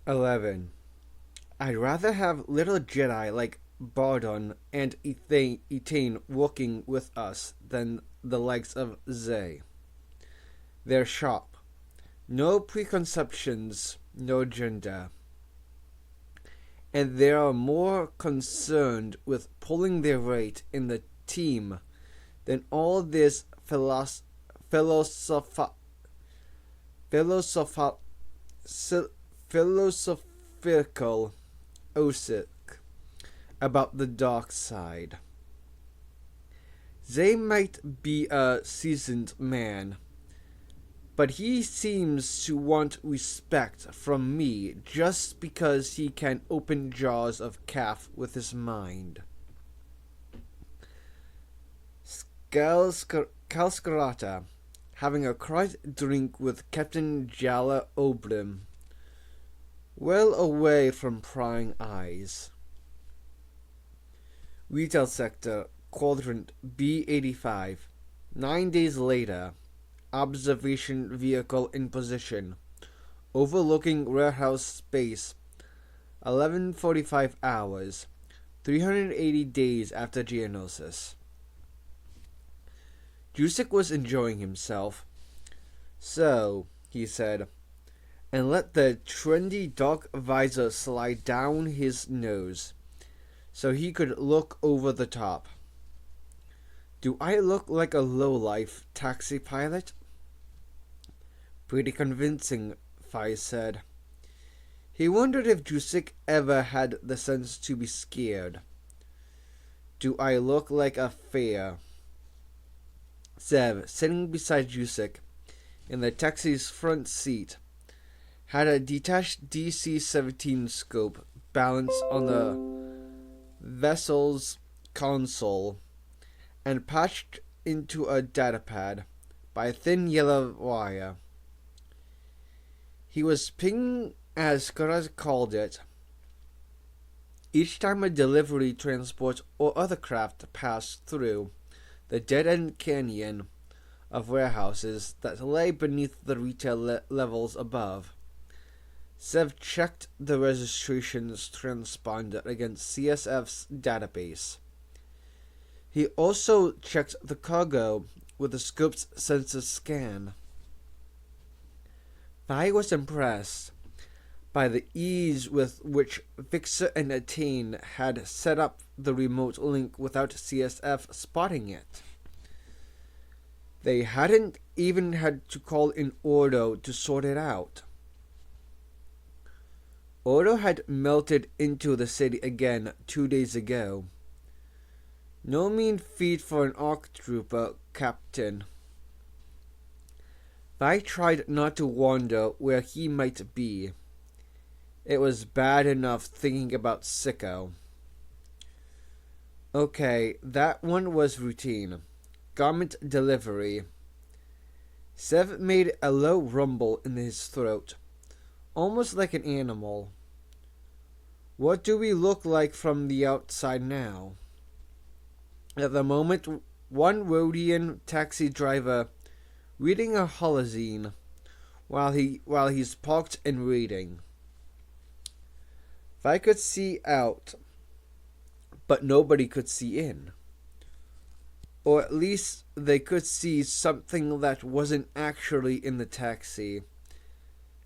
11. I'd rather have little Jedi like Bardon and Etain working with us than the likes of Zay. They're sharp. No preconceptions, no agenda. And they are more concerned with pulling their weight in the team than all this philosophical ossic about the dark side. They might be a seasoned man, but he seems to want respect from me just because he can open jars of calf with his mind. Kalskarata, having a quiet drink with Captain Jala Obrim, well away from prying eyes. Retail sector, quadrant B85. 9 days later, observation vehicle in position, overlooking warehouse space. 11:45 hours, 380 days after Geonosis. Jusek was enjoying himself. So, he said, and let the trendy dark visor slide down his nose, so he could look over the top. Do I look like a lowlife taxi pilot? Pretty convincing, Fai said. He wondered if Jusek ever had the sense to be scared. Do I look like a fare? Zev, sitting beside Jusek in the taxi's front seat, had a detached DC-17 scope balanced on the vessel's console and patched into a datapad by a thin yellow wire. He was pinging, as Karaz called it, each time a delivery transport or other craft passed through the dead-end canyon of warehouses that lay beneath the retail levels above. Zev checked the registrations transponder against CSF's database. He also checked the cargo with the scope's sensor scan. Fai was impressed by the ease with which Vixer and Attain had set up the remote link without CSF spotting it. They hadn't even had to call in Ordo to sort it out. Ordo had melted into the city again 2 days ago. No mean feat for an ARC trooper, Captain. Fai tried not to wonder where he might be. It was bad enough thinking about Sicko. Okay, that one was routine. Garment delivery. Zev made a low rumble in his throat, almost like an animal. What do we look like from the outside now? At the moment, one Rhodian taxi driver reading a holozine while he's parked and reading. Fai could see out, but nobody could see in. Or at least they could see something that wasn't actually in the taxi,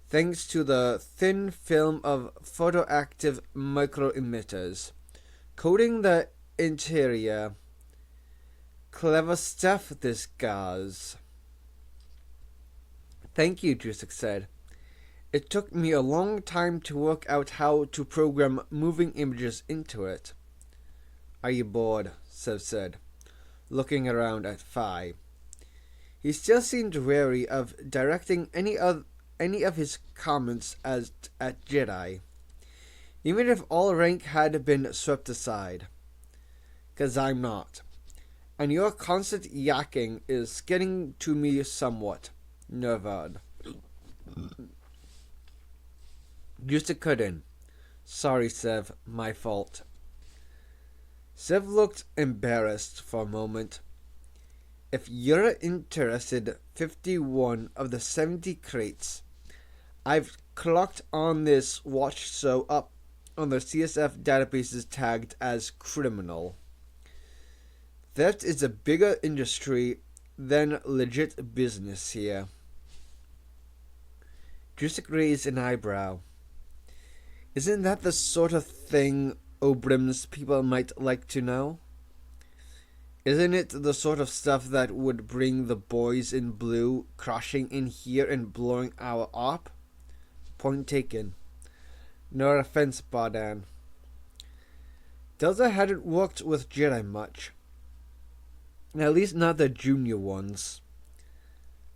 thanks to the thin film of photoactive micro-emitters coating the interior. Clever stuff, this gauze. Thank you, Jusek said. It took me a long time to work out how to program moving images into it. Are you bored? Zev said, looking around at Fai. He still seemed wary of directing any of his comments at Jedi, even if all rank had been swept aside. 'Cause I'm not. And your constant yakking is getting to me somewhat, Nervad. Jusek couldn't. Sorry, Zev, my fault. Zev looked embarrassed for a moment. If you're interested, 51 of the 70 crates I've clocked on this watch show up on the CSF databases tagged as criminal. Theft is a bigger industry than legit business here. Jusik raised an eyebrow. Isn't that the sort of thing Obrim's people might like to know? Isn't it the sort of stuff that would bring the boys in blue crashing in here and blowing our op? Point taken. No offense, Bardan. Delta hadn't worked with Jedi much. At least not the junior ones.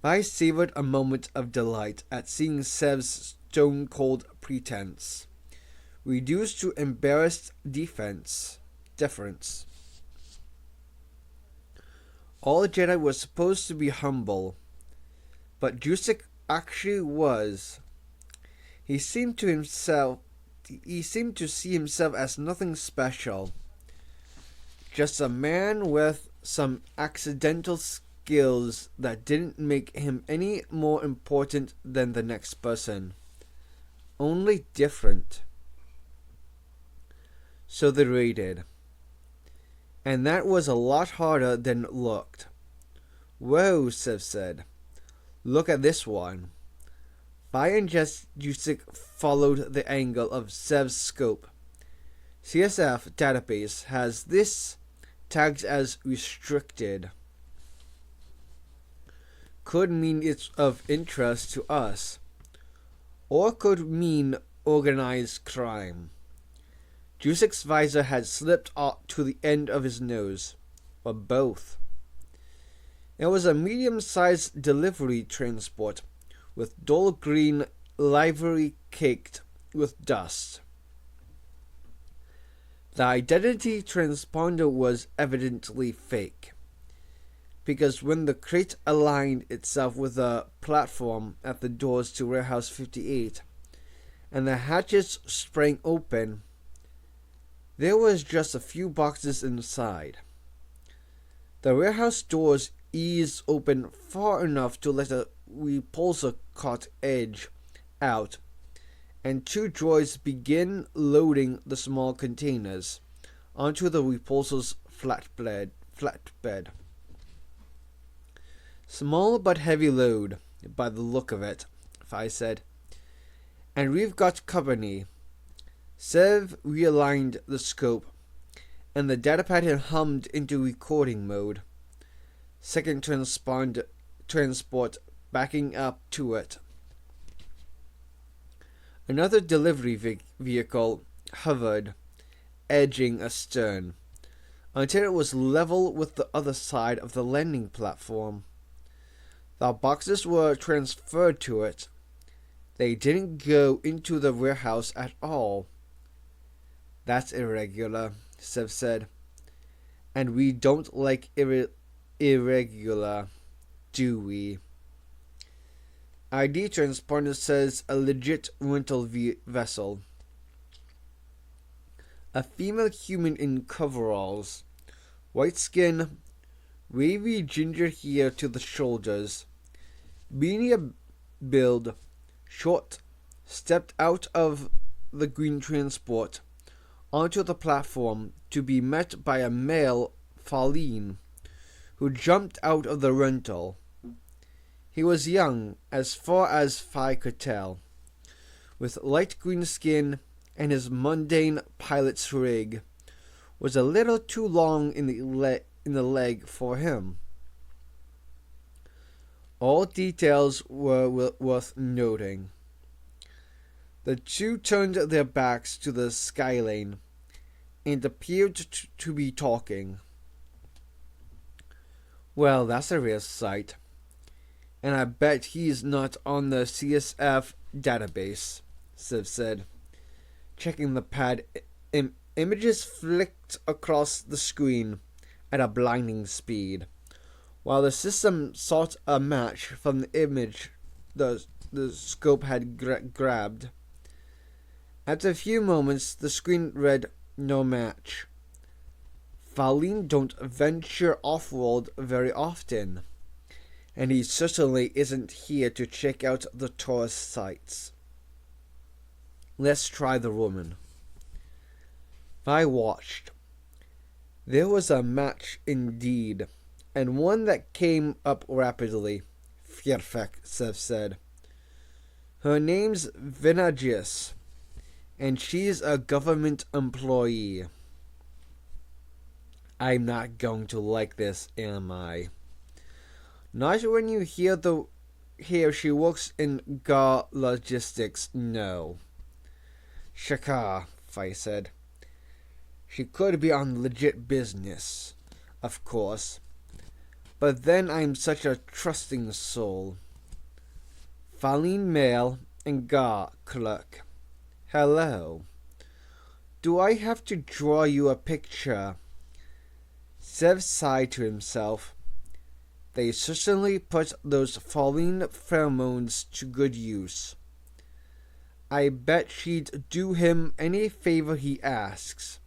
I savored a moment of delight at seeing Sev's stone-cold pretense, reduced to embarrassed deference. All Jedi were supposed to be humble, but Jusik actually was. He seemed to see himself as nothing special, just a man with some accidental skills that didn't make him any more important than the next person, only different. So they raided, and that was a lot harder than it looked. Whoa, Sev said. Look at this one. Vi and Jusik followed the angle of Sev's scope. CSF database has this tagged as restricted. Could mean it's of interest to us, or could mean organized crime. Jusik's visor had slipped out to the end of his nose, or both. It was a medium-sized delivery transport with dull green livery caked with dust. The identity transponder was evidently fake, because when the crate aligned itself with a platform at the doors to Warehouse 58, and the hatches sprang open, there was just a few boxes inside. The warehouse doors eased open far enough to let a repulsor cart edge out, and two droids begin loading the small containers onto the repulsor's flatbed. Small but heavy load, by the look of it, Fi said. And we've got company. Sev realigned the scope, and the datapad had hummed into recording mode. Second transport backing up to it. Another delivery vehicle hovered, edging astern, until it was level with the other side of the landing platform. The boxes were transferred to it. They didn't go into the warehouse at all. That's irregular, Sev said. And we don't like irregular, do we? ID transponder says a legit rental vessel. A female human in coveralls, white skin, wavy ginger hair to the shoulders, beanie build, short, stepped out of the green transport onto the platform to be met by a male Faline, who jumped out of the rental. He was young, as far as Fi could tell, with light green skin, and his mundane pilot's rig was a little too long in the leg for him. All details were worth noting. The two turned their backs to the skylane and appeared to be talking. Well, that's a rare sight. And I bet he's not on the CSF database, Sev said, checking the pad. Images flicked across the screen at a blinding speed, while the system sought a match from the image the scope had grabbed. After a few moments, the screen read, "No match." Faline don't venture off-world very often, and he certainly isn't here to check out the tourist sites. Let's try the woman. I watched. There was a match indeed, and one that came up rapidly. Fierfek, Sev said. Her name's Vinagis, and she's a government employee. I'm not going to like this, am I? Not when you hear she works in Gar Logistics, no. Shaka, Fai said. She could be on legit business, of course. But then I'm such a trusting soul. Faline male and Gar clerk. Hello. Do I have to draw you a picture? Sev sighed to himself. They certainly put those Faline pheromones to good use. I bet she'd do him any favor he asks.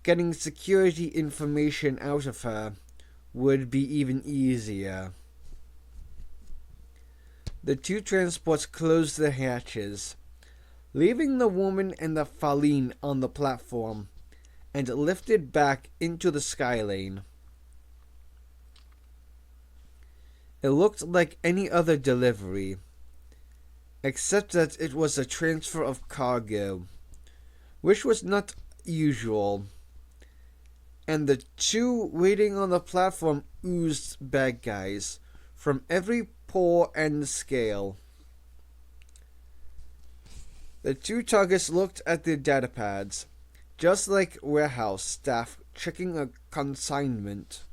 Getting security information out of her would be even easier. The two transports closed the hatches, leaving the woman and the Faline on the platform, and lifted back into the skylane. It looked like any other delivery, except that it was a transfer of cargo, which was not usual, and the two waiting on the platform oozed bad guys from every pore and scale. The two targets looked at their datapads, just like warehouse staff checking a consignment.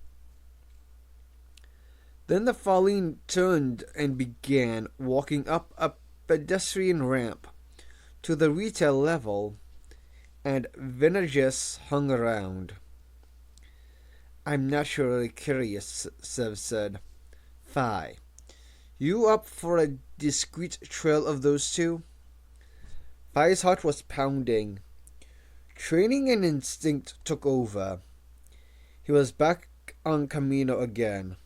Then the Faline turned and began walking up a pedestrian ramp to the retail level, and Vinagis hung around. I'm naturally curious, Sev said. Fi, you up for a discreet trail of those two? Fi's heart was pounding. Training and instinct took over. He was back on Commando again,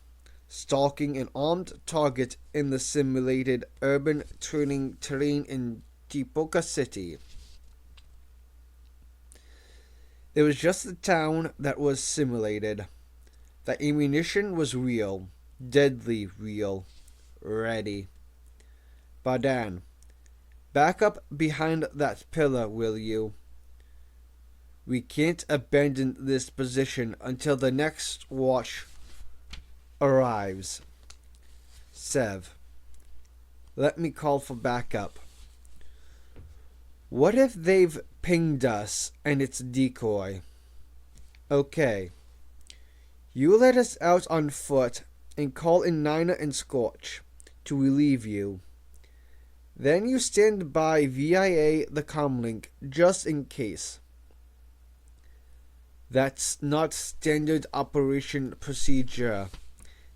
stalking an armed target in the simulated urban training terrain in Tipoca City. It was just the town that was simulated. The ammunition was real, deadly real, ready. Badan, back up behind that pillar, will you? We can't abandon this position until the next watch arrives. Sev, let me call for backup. What if they've pinged us and it's decoy? Okay. You let us out on foot and call in Nina and Scorch to relieve you. Then you stand by via the comlink just in case. That's not standard operation procedure.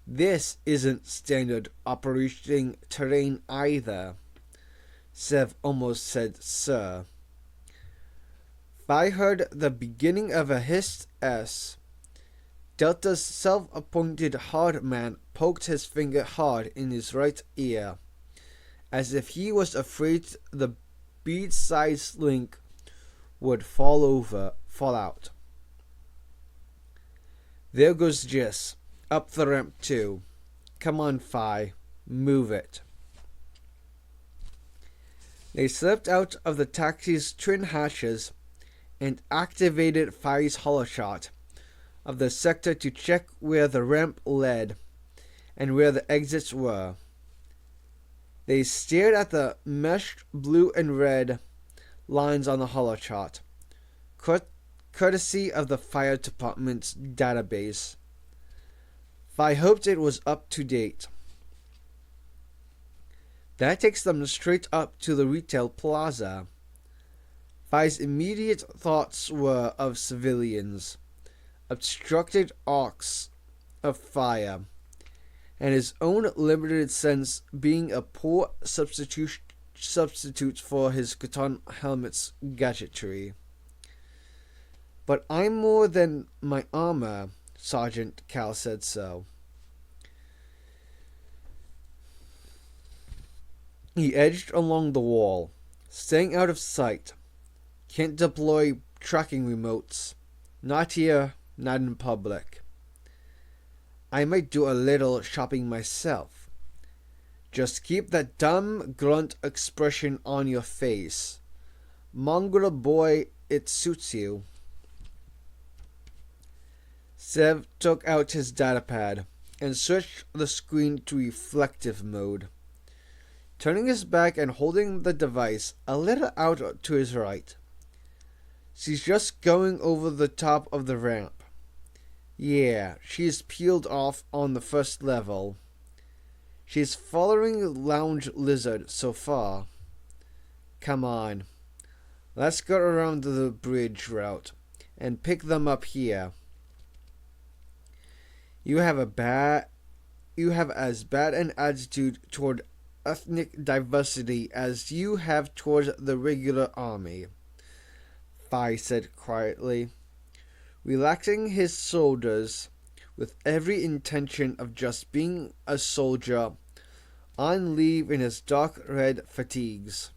This isn't standard operating terrain either. Sev almost said sir. I heard the beginning of a hissed S. Delta's self-appointed hard man poked his finger hard in his right ear, as if he was afraid the bead-sized link would fall out. There goes Jis, up the ramp too. Come on, Fi, move it. They slipped out of the taxi's twin hatches and activated Fi's holashot of the sector to check where the ramp led and where the exits were. They stared at the meshed blue and red lines on the holashot, courtesy of the fire department's database. Fi hoped it was up to date. That takes them straight up to the retail plaza. Fi's immediate thoughts were of civilians, obstructed arcs of fire, and his own limited sense being a poor substitute for his Catan helmet's gadgetry. But I'm more than my armor, Sergeant Cal said so. He edged along the wall, Staying out of sight. Can't deploy tracking remotes. Not here, not in public. I might do a little shopping myself. Just keep that dumb grunt expression on your face. Mongrel boy, it suits you. Sev took out his datapad and switched the screen to reflective mode. Turning his back and holding the device a little out to his right. She's just going over the top of the ramp. Yeah, she's peeled off on the first level. She's following Lounge Lizard so far. Come on. Let's go around the bridge route and pick them up here. You have as bad an attitude toward ethnic diversity as you have toward the regular army, Phi said quietly, relaxing his shoulders with every intention of just being a soldier on leave in his dark red fatigues,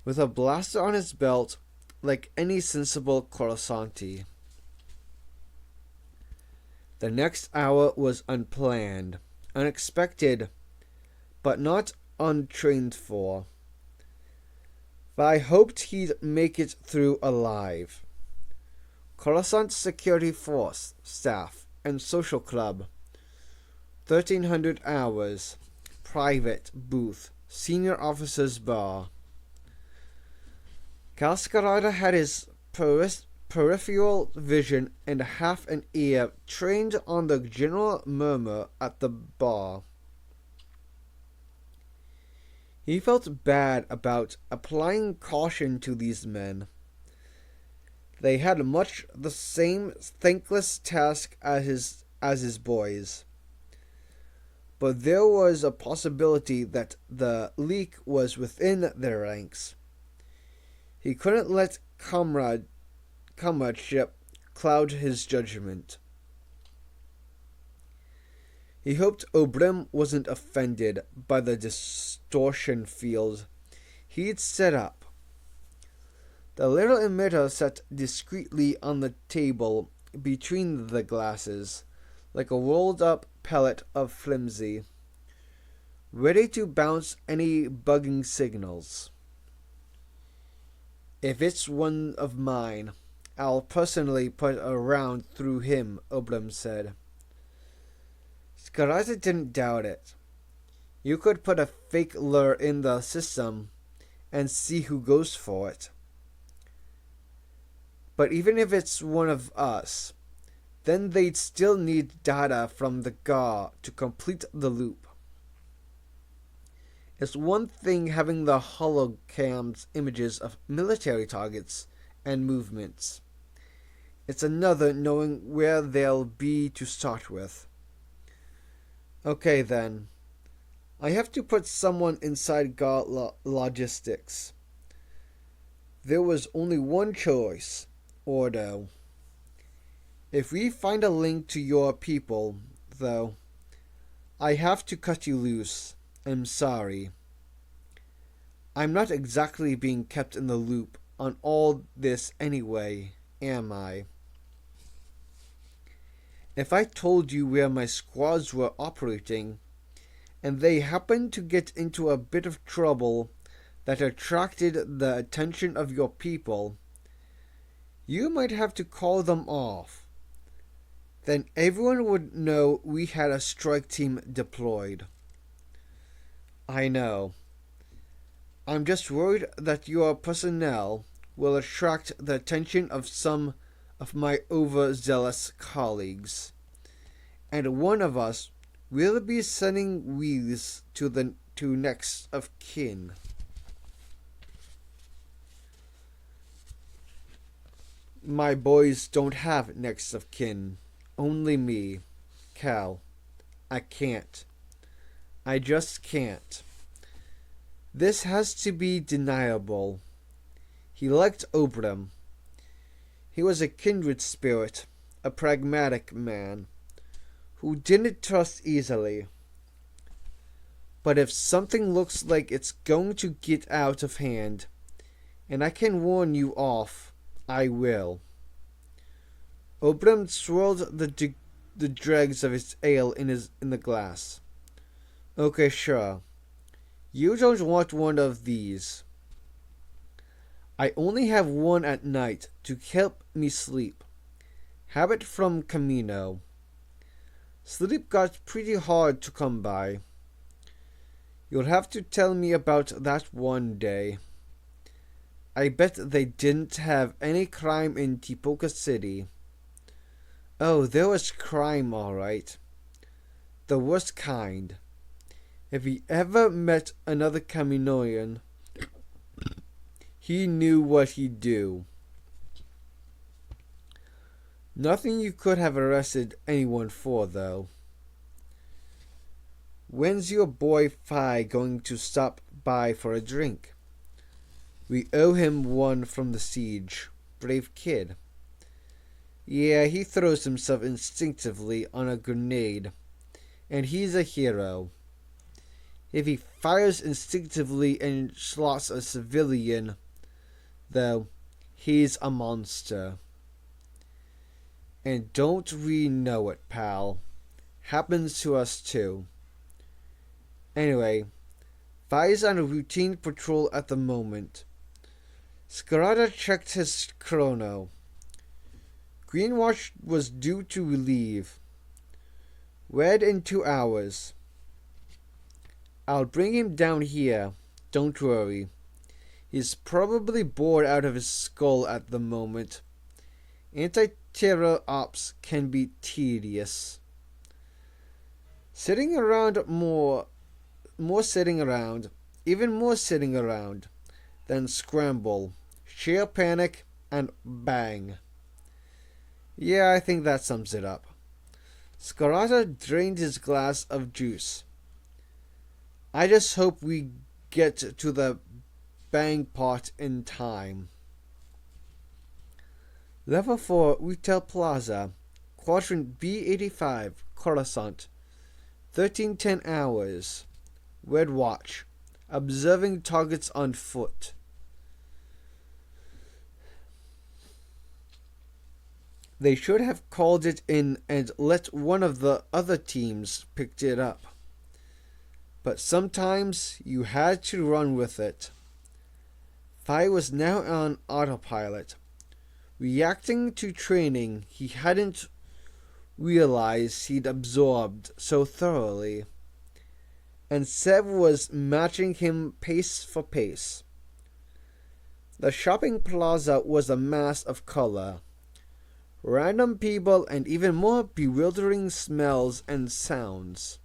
with a blaster on his belt like any sensible Coruscanti. The next hour was unplanned, unexpected, but not untrained for. I hoped he'd make it through alive. Coruscant Security Force, Staff, and Social Club. 1300 hours. Private booth. Senior Officers Bar. Cascarada had his peripheral vision and half an ear trained on the general murmur at the bar. He felt bad about applying caution to these men. They had much the same thankless task as his boys. But there was a possibility that the leak was within their ranks. He couldn't let comradeship cloud his judgment. He hoped Obrim wasn't offended by the distortion field he'd set up. The little emitter sat discreetly on the table between the glasses, like a rolled-up pellet of flimsy, ready to bounce any bugging signals. If it's one of mine, I'll personally put a round through him, Obrim said. Skaraza didn't doubt it. You could put a fake lure in the system and see who goes for it. But even if it's one of us, then they'd still need data from the GAR to complete the loop. It's one thing having the holocams images of military targets and movements. It's another knowing where they'll be to start with. Okay then. I have to put someone inside GAR logistics. There was only one choice, Ordo. If we find a link to your people, though, I have to cut you loose. I'm sorry. I'm not exactly being kept in the loop on all this anyway, am I? If I told you where my squads were operating, and they happened to get into a bit of trouble that attracted the attention of your people, you might have to call them off. Then everyone would know we had a strike team deployed. I know. I'm just worried that your personnel will attract the attention of some of my overzealous colleagues, and one of us will be sending wreaths to next of kin. My boys don't have next of kin, only me, Cal. I can't. I just can't. This has to be deniable. He liked Obrim. He was a kindred spirit, a pragmatic man, who didn't trust easily. But if something looks like it's going to get out of hand, and I can warn you off, I will. Oberon swirled the dregs of his ale in the glass. Okay, sure. You don't want one of these. I only have one at night to help me sleep. Have it from Commando. Sleep got pretty hard to come by. You'll have to tell me about that one day. I bet they didn't have any crime in Tipoca City. Oh, there was crime, all right. The worst kind. If he ever met another Kaminoan, he knew what he'd do. Nothing you could have arrested anyone for, though. When's your boy Fi going to stop by for a drink? We owe him one from the siege. Brave kid. Yeah, he throws himself instinctively on a grenade, and he's a hero. If he fires instinctively and slots a civilian, though, he's a monster. And don't we know it, pal? Happens to us too. Anyway, Fi's on a routine patrol at the moment. Scarada checked his chrono. Greenwatch was due to leave. Wed in 2 hours. I'll bring him down here. Don't worry. He's probably bored out of his skull at the moment. Anti-terror ops can be tedious. Sitting around even more sitting around, then scramble, sheer panic, and bang. Yeah, I think that sums it up. Scarata drained his glass of juice. I just hope we get to the bang pot in time. Level 4 Retail Plaza, Quadrant B85, Coruscant. 1310 hours. Red watch. Observing targets on foot. They should have called it in and let one of the other teams pick it up. But sometimes you had to run with it. Fi was now on autopilot, reacting to training he hadn't realized he'd absorbed so thoroughly. And Sev was matching him pace for pace. The shopping plaza was a mass of color, random people, and even more bewildering smells and sounds.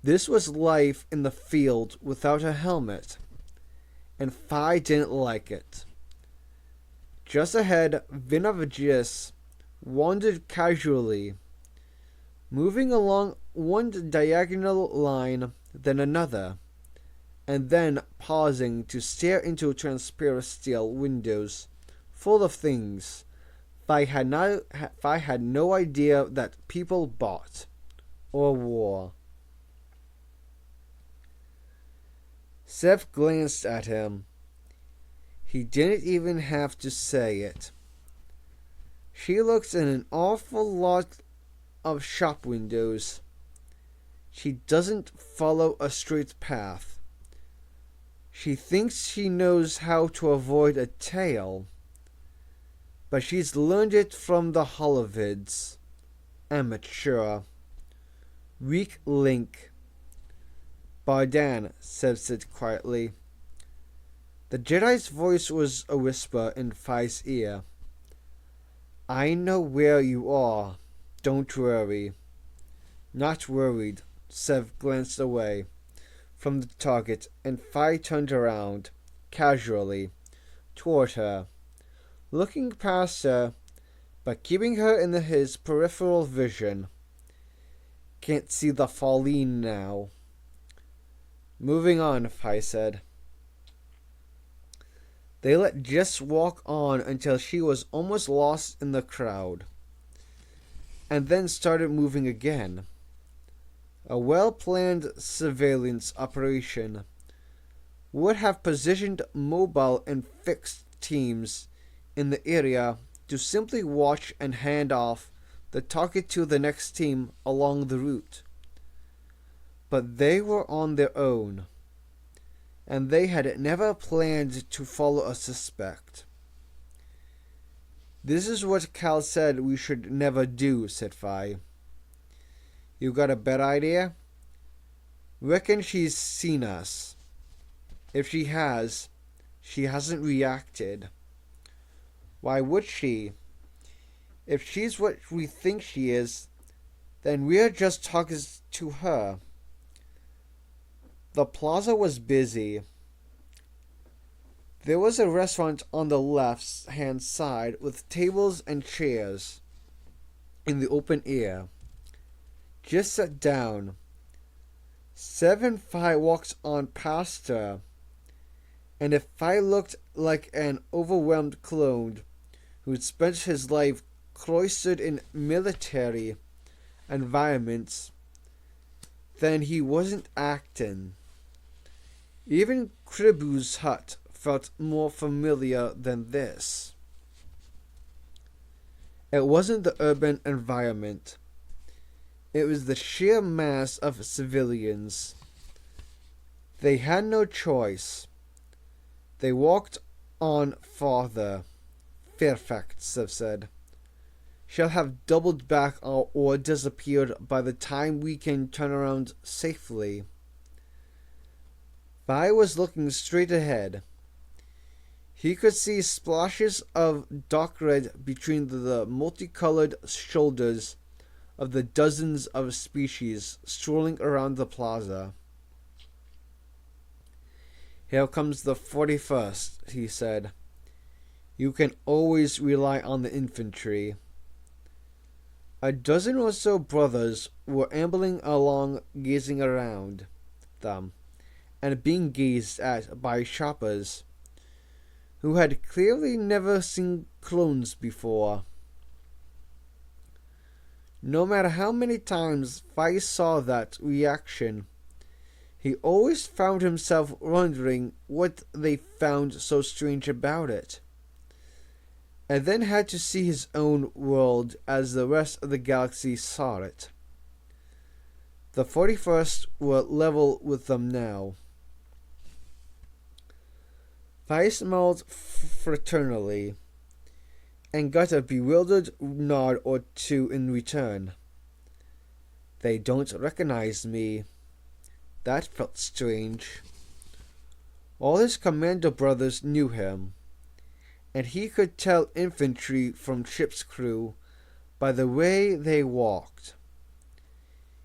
This was life in the field without a helmet, and Fi didn't like it. Just ahead, Vinavagis wandered casually, moving along one diagonal line, then another, and then pausing to stare into transparent steel windows full of things Fi had no idea that people bought or wore. Sev glanced at him. He didn't even have to say it. She looks in an awful lot of shop windows. She doesn't follow a straight path. She thinks she knows how to avoid a tail, but she's learned it from the Holovids. Amateur. Weak link. Bardan, Sev said quietly. The Jedi's voice was a whisper in Fi's ear. I know where you are. Don't worry. Not worried. Sev glanced away from the target, and Fi turned around, casually, toward her, looking past her, but keeping her in his peripheral vision. Can't see the Falleen now. Moving on, Fi said. They let Jess walk on until she was almost lost in the crowd, and then started moving again. A well-planned surveillance operation would have positioned mobile and fixed teams in the area to simply watch and hand off the target to the next team along the route. But they were on their own, and they had never planned to follow a suspect. "This is what Cal said we should never do," said Fi. "You got a better idea?" "Reckon she's seen us. If she has, she hasn't reacted." "Why would she? If she's what we think she is, then we're just talking to her." The plaza was busy. There was a restaurant on the left-hand side with tables and chairs in the open air. Just sat down. 7-5 walked on past her, and if I looked like an overwhelmed clone who'd spent his life cloistered in military environments, then he wasn't acting. Even Kribu's hut felt more familiar than this. It wasn't the urban environment. It was the sheer mass of civilians. They had no choice. They walked on farther. "Fairfax," said, "shall have doubled back or disappeared by the time we can turn around safely." Vi was looking straight ahead. He could see splashes of dark red between the multicolored shoulders of the dozens of species strolling around the plaza. "Here comes the 41st, he said. "You can always rely on the infantry." A dozen or so brothers were ambling along, gazing around them, and being gazed at by shoppers who had clearly never seen clones before. No matter how many times Vi saw that reaction, he always found himself wondering what they found so strange about it, and then had to see his own world as the rest of the galaxy saw it. The 41st were level with them now. Vi smiled fraternally, and got a bewildered nod or two in return. "They don't recognize me." That felt strange. All his Commando brothers knew him, and he could tell infantry from ship's crew by the way they walked.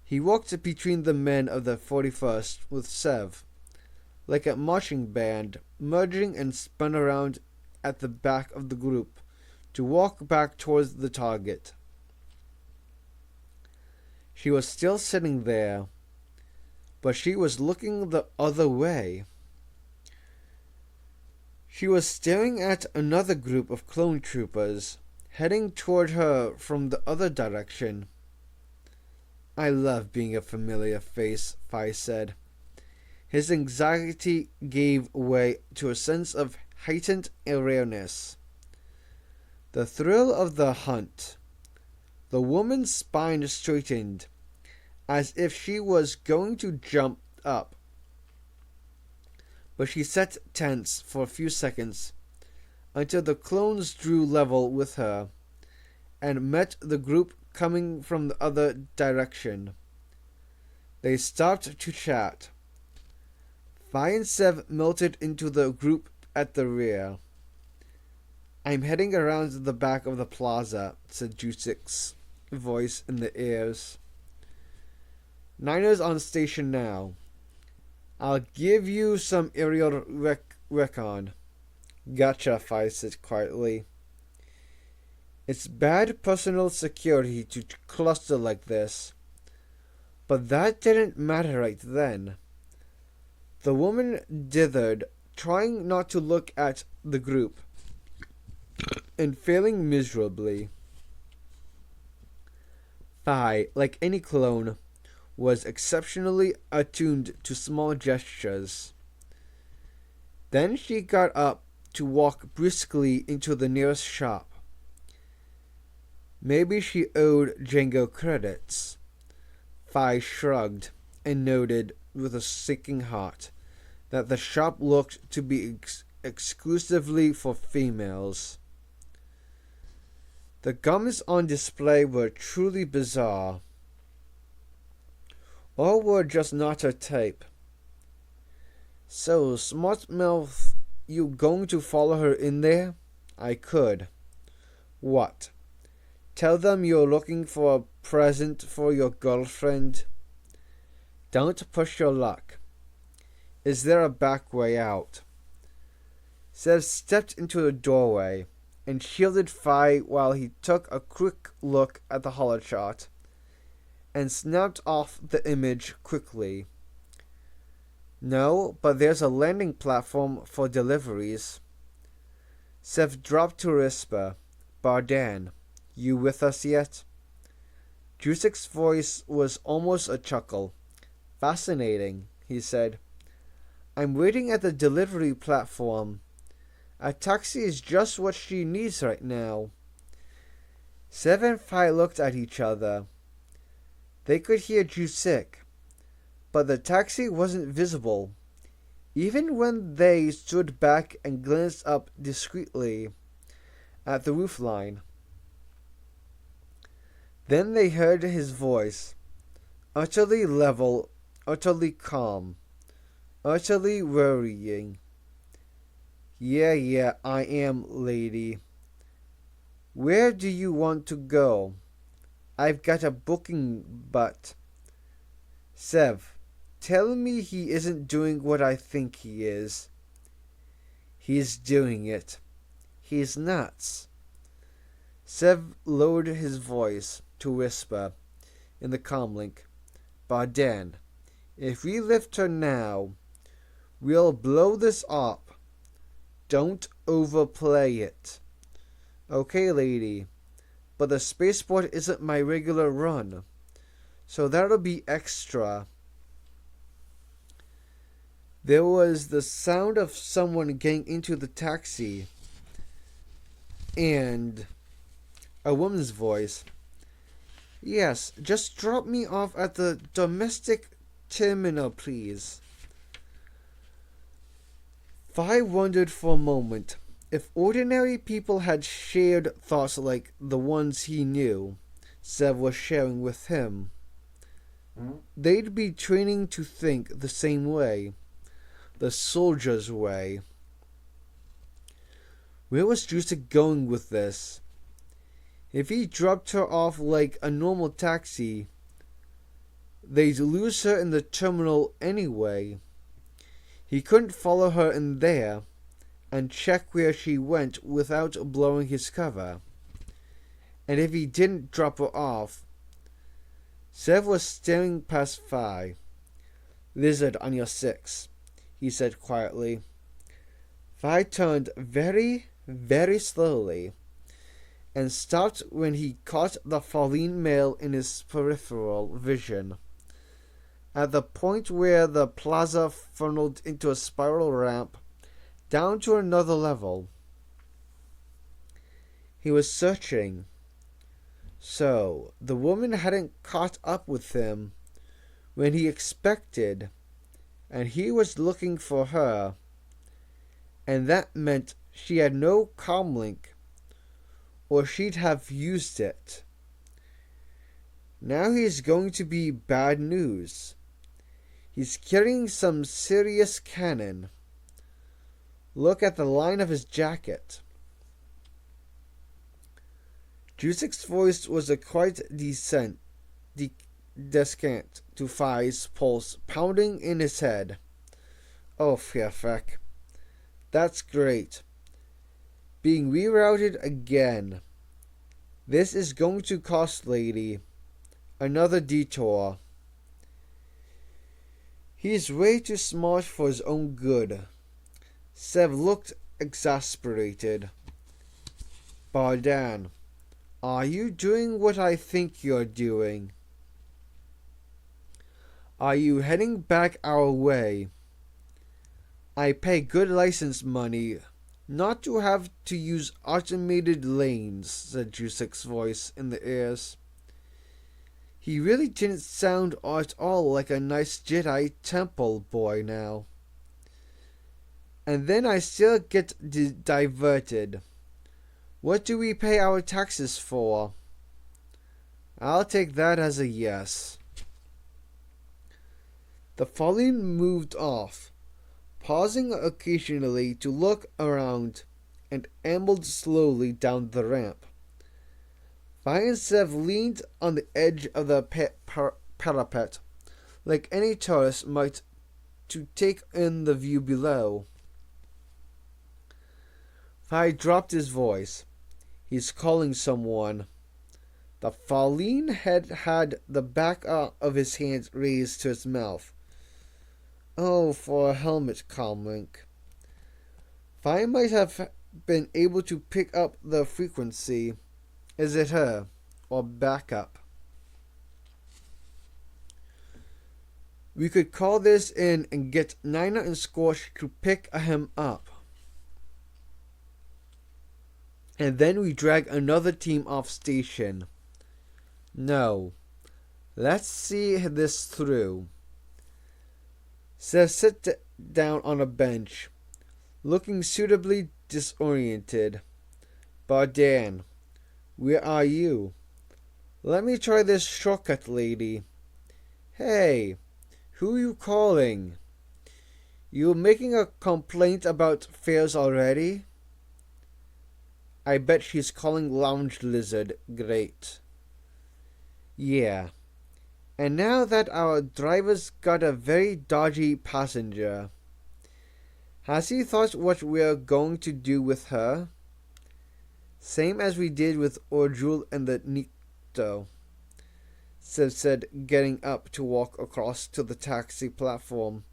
He walked between the men of the 41st with Sev, like a marching band, merging and spun around at the back of the group to walk back towards the target. She was still sitting there, but she was looking the other way. She was staring at another group of clone troopers heading toward her from the other direction. "I love being a familiar face," Fi said. His anxiety gave way to a sense of heightened awareness. The thrill of the hunt. The woman's spine straightened, as if she was going to jump up. But she sat tense for a few seconds, until the clones drew level with her, and met the group coming from the other direction. They stopped to chat. Vi and Sev melted into the group at the rear. "I'm heading around the back of the plaza," said Jusik's voice in the ears. "Niner's on station now. I'll give you some aerial recon." "Gotcha," Vi said quietly. "It's bad personal security to cluster like this." But that didn't matter right then. The woman dithered, trying not to look at the group, and failing miserably. Vi, like any clone, was exceptionally attuned to small gestures. Then she got up to walk briskly into the nearest shop. Maybe she owed Django credits. Phi shrugged and noted with a sinking heart that the shop looked to be exclusively for females. The gums on display were truly bizarre. Or were just not her type. So, Smartmouth, you going to follow her in there? I could. What? Tell them you're looking for a present for your girlfriend? Don't push your luck. Is there a back way out? Sev stepped into the doorway and shielded Phi while he took a quick look at the holochart and snapped off the image quickly. No, but there's a landing platform for deliveries. Sev dropped to whisper, Bardan, you with us yet? Jusik's voice was almost a chuckle. Fascinating, he said. I'm waiting at the delivery platform. A taxi is just what she needs right now. Sev and Phi looked at each other. They could hear Jusik, but the taxi wasn't visible, even when they stood back and glanced up discreetly at the roofline. Then they heard his voice, utterly level, utterly calm, utterly worrying. Yeah, I am, lady. Where do you want to go? I've got a booking, but... Sev, tell me he isn't doing what I think he is. He's doing it. He's nuts. Sev lowered his voice to whisper in the comlink, Bardan, if we lift her now, we'll blow this up. Don't overplay it. Okay, lady, but the spaceport isn't my regular run, so that'll be extra. There was the sound of someone getting into the taxi, and a woman's voice. Yes, just drop me off at the domestic terminal, please. Phi wondered for a moment if ordinary people had shared thoughts like the ones he knew Sev was sharing with him. They'd be training to think the same way, the soldier's way. Where was Jusik going with this? If he dropped her off like a normal taxi, they'd lose her in the terminal anyway. He couldn't follow her in there and check where she went without blowing his cover. And if he didn't drop her off... Sev was staring past Phi. Lizard on your 6, he said quietly. Phi turned very, very slowly and stopped when he caught the Falleen male in his peripheral vision. At the point where the plaza funneled into a spiral ramp down to another level. He was searching. So, the woman hadn't caught up with him when he expected, and he was looking for her, and that meant she had no comlink, or she'd have used it. Now he's going to be bad news. He's carrying some serious cannon. Look at the line of his jacket. Jusik's voice was a quite descant to Phi's pulse pounding in his head. Oh, Fiafek. That's great. Being rerouted again. This is going to cost, lady. Another detour. He's way too smart for his own good. Sev looked exasperated. Bardan, are you doing what I think you're doing? Are you heading back our way? I pay good license money not to have to use automated lanes, said Jusik's voice in the ears. He really didn't sound at all like a nice Jedi temple boy now. And then I still get diverted. What do we pay our taxes for? I'll take that as a yes. The Fallen moved off, pausing occasionally to look around, and ambled slowly down the ramp. Vi and Sev leaned on the edge of the parapet, like any tourist might, to take in the view below. Vi dropped his voice. He's calling someone. The Fallen had the back of his hand raised to his mouth. Oh, for a helmet comlink. Vi might have been able to pick up the frequency. Is it her? Or backup? We could call this in and get Nina and Scorch to pick him up. And then we drag another team off station. No. Let's see this through. Sev sat down on a bench, looking suitably disoriented. Bardan, where are you? Let me try this shortcut, lady. Hey, who you calling? You making a complaint about fares already? I bet she's calling Lounge Lizard. Great. Yeah. And now that our driver's got a very dodgy passenger, has he thought what we're going to do with her? Same as we did with Ordjul and the Nikto, Sev said, getting up to walk across to the taxi platform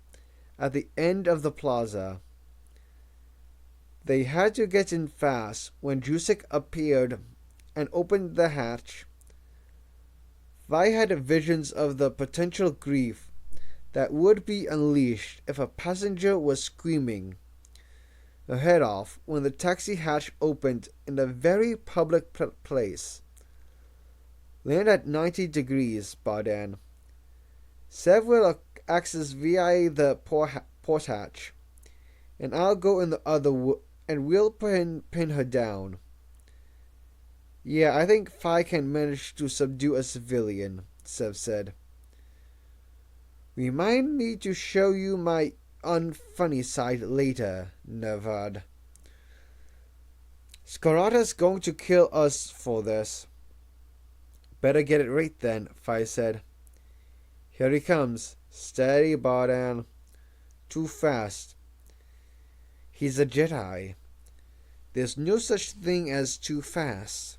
at the end of the plaza. They had to get in fast when Jusik appeared and opened the hatch. Vi had visions of the potential grief that would be unleashed if a passenger was screaming her head off when the taxi hatch opened in a very public place. Land at 90 degrees, Bardan. Sev will access via the port hatch, and I'll go in the other and we'll pin her down. Yeah, I think Fi can manage to subdue a civilian, Sev said. Remind me to show you my unfunny side later, Nevad. Skarata's going to kill us for this. Better get it right then, Fi said. Here he comes. Steady, Bardan. Too fast. He's a Jedi. There's no such thing as too fast.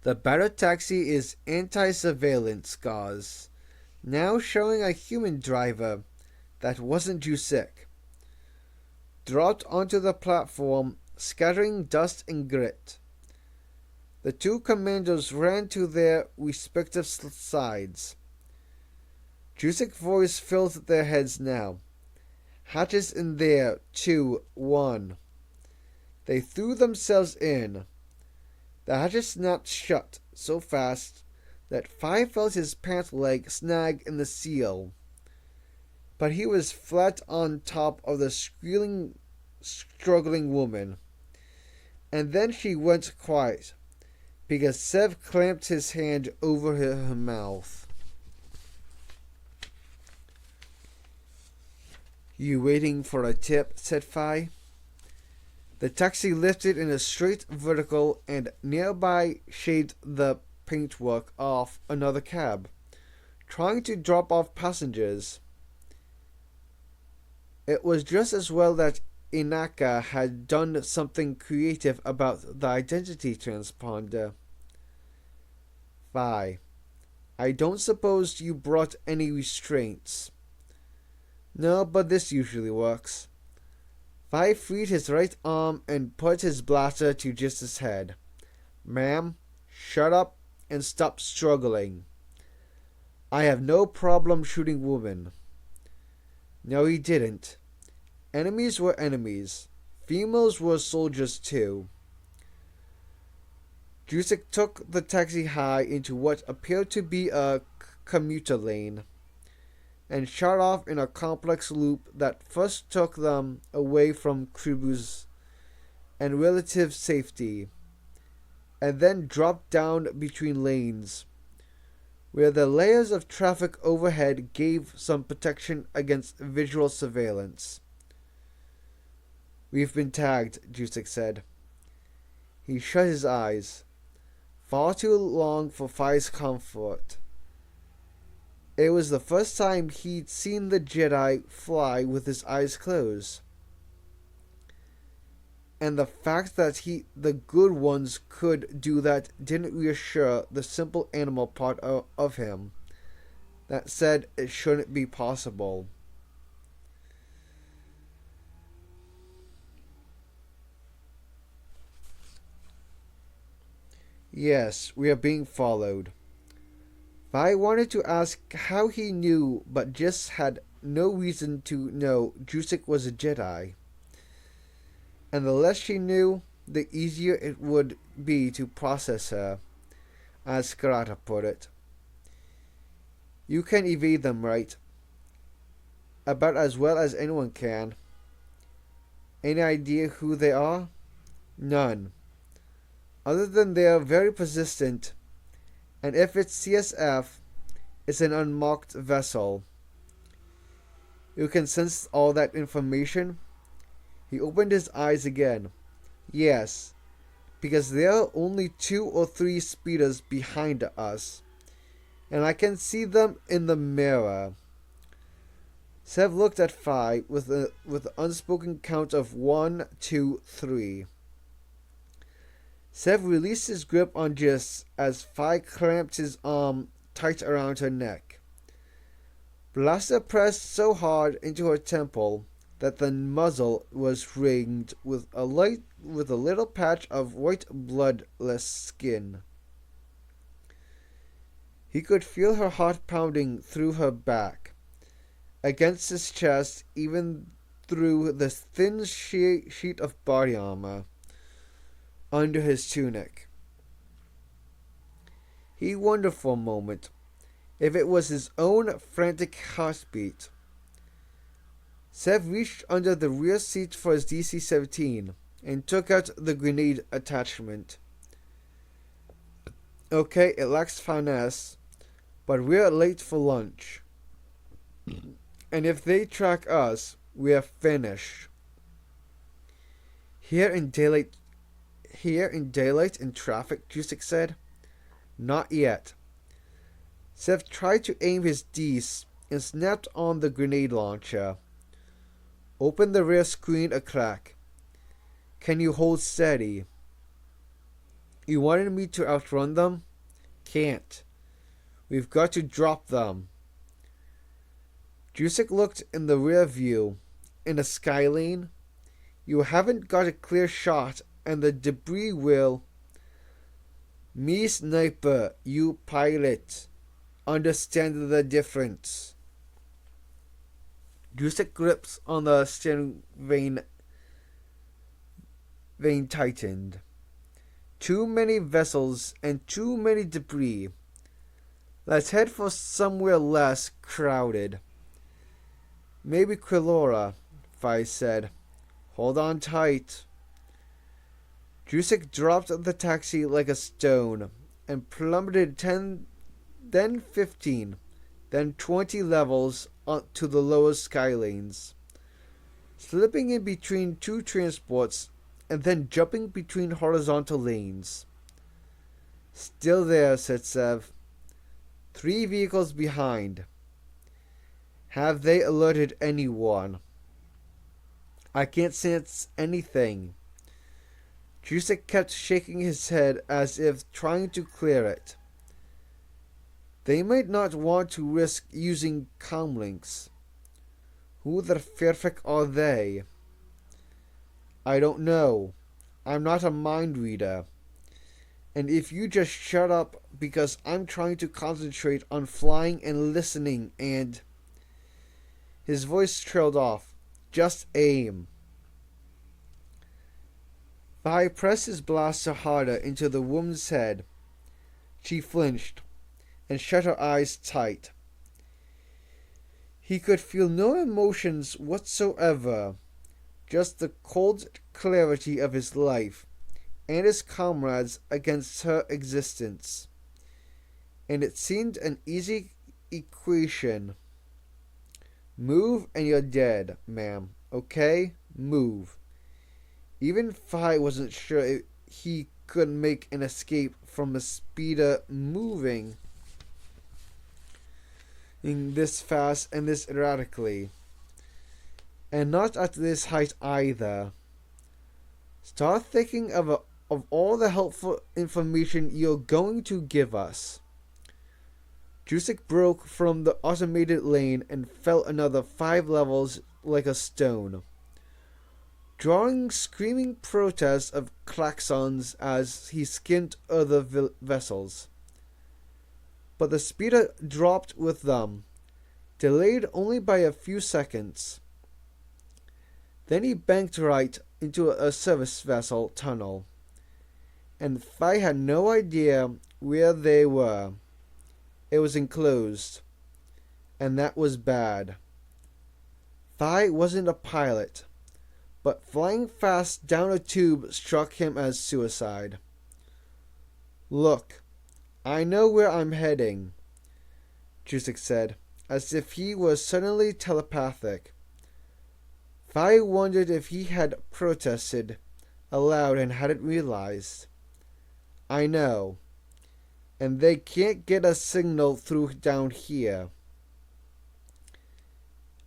The battle taxi is anti-surveillance, Gauze, now showing a human driver that wasn't Jusik. Dropped onto the platform, scattering dust and grit. The two commandos ran to their respective sides. Jusik's voice filled their heads now. Hatches in there, 2, 1. They threw themselves in. The hatches snapped shut so fast that Fi felt his pant leg snag in the seal. But he was flat on top of the squealing, struggling woman. And then she went quiet, because Sev clamped his hand over her mouth. You waiting for a tip? Said Fi. The taxi lifted in a straight vertical and nearby shaved the paintwork off another cab, trying to drop off passengers. It was just as well that Inaka had done something creative about the identity transponder. Fi, I don't suppose you brought any restraints. No, but this usually works. Fi freed his right arm and put his blaster to just his head. Ma'am, shut up and stop struggling. I have no problem shooting women. No, he didn't. Enemies were enemies. Females were soldiers too. Jusek took the taxi high into what appeared to be a commuter lane and shot off in a complex loop that first took them away from crews and relative safety, and then dropped down between lanes, where the layers of traffic overhead gave some protection against visual surveillance. We've been tagged, Jusek said. He shut his eyes, far too long for Fi's comfort. It was the first time he'd seen the Jedi fly with his eyes closed. And the fact that the good ones could do that didn't reassure the simple animal part of him that said it shouldn't be possible. Yes, we are being followed. I wanted to ask how he knew, but just had no reason to know Jusek was a Jedi. And the less she knew, the easier it would be to process her, as Karata put it. You can evade them, right? About as well as anyone can. Any idea who they are? None. Other than they are very persistent, and if it's CSF, it's an unmarked vessel. You can sense all that information? He opened his eyes again. Yes, because there are only 2 or 3 speeders behind us, and I can see them in the mirror. Sev looked at Fi with an unspoken count of 1, 2, 3. Sev released his grip on Jis as Fi clamped his arm tight around her neck. Blaster pressed so hard into her temple that the muzzle was ringed with a little patch of white bloodless skin. He could feel her heart pounding through her back, against his chest, even through the thin sheet of body armor under his tunic. He wondered for a moment if it was his own frantic heartbeat. Sev reached under the rear seat for his DC-17 and took out the grenade attachment. Okay, it lacks finesse, but we're late for lunch. And if they track us, we are finished. Here in daylight in traffic, Jusek said. Not yet. Sev tried to aim his Dece and snapped on the grenade launcher. Open the rear screen a crack. Can you hold steady? You wanted me to outrun them? Can't. We've got to drop them. Jusek looked in the rear view. In the sky lane? You haven't got a clear shot and the debris will... Me sniper, you pilot. Understand the difference. Jusek grips on the steering vein tightened. Too many vessels and too many debris. Let's head for somewhere less crowded. Maybe Quilora, Fi said. Hold on tight. Jusek dropped the taxi like a stone and plummeted 10, then 15, then 20 levels to the lower sky lanes, slipping in between 2 transports and then jumping between horizontal lanes. Still there, said Sev. 3 vehicles behind. Have they alerted anyone? I can't sense anything. Jusek kept shaking his head as if trying to clear it. They might not want to risk using comlinks. Who the Fairfic are they? I don't know. I'm not a mind reader. And if you just shut up because I'm trying to concentrate on flying and listening and... His voice trailed off. Just aim. Vi pressed his blaster harder into the woman's head. She flinched and shut her eyes tight. He could feel no emotions whatsoever, just the cold clarity of his life and his comrades against her existence. And it seemed an easy equation. Move and you're dead, ma'am. Okay? Move. Even Fi wasn't sure he could make an escape from a speeder moving in this fast and this erratically. And not at this height either. Start thinking of all the helpful information you're going to give us. Jusik broke from the automated lane and fell another 5 levels like a stone, drawing screaming protests of klaxons as he skinned other vessels. But the speeder dropped with them, delayed only by a few seconds. Then he banked right into a service vessel tunnel, and Fi had no idea where they were. It was enclosed, and that was bad. Fi wasn't a pilot, but flying fast down a tube struck him as suicide. Look, I know where I'm heading, Jusik said, as if he was suddenly telepathic. Fi wondered if he had protested aloud and hadn't realized. I know. And they can't get a signal through down here.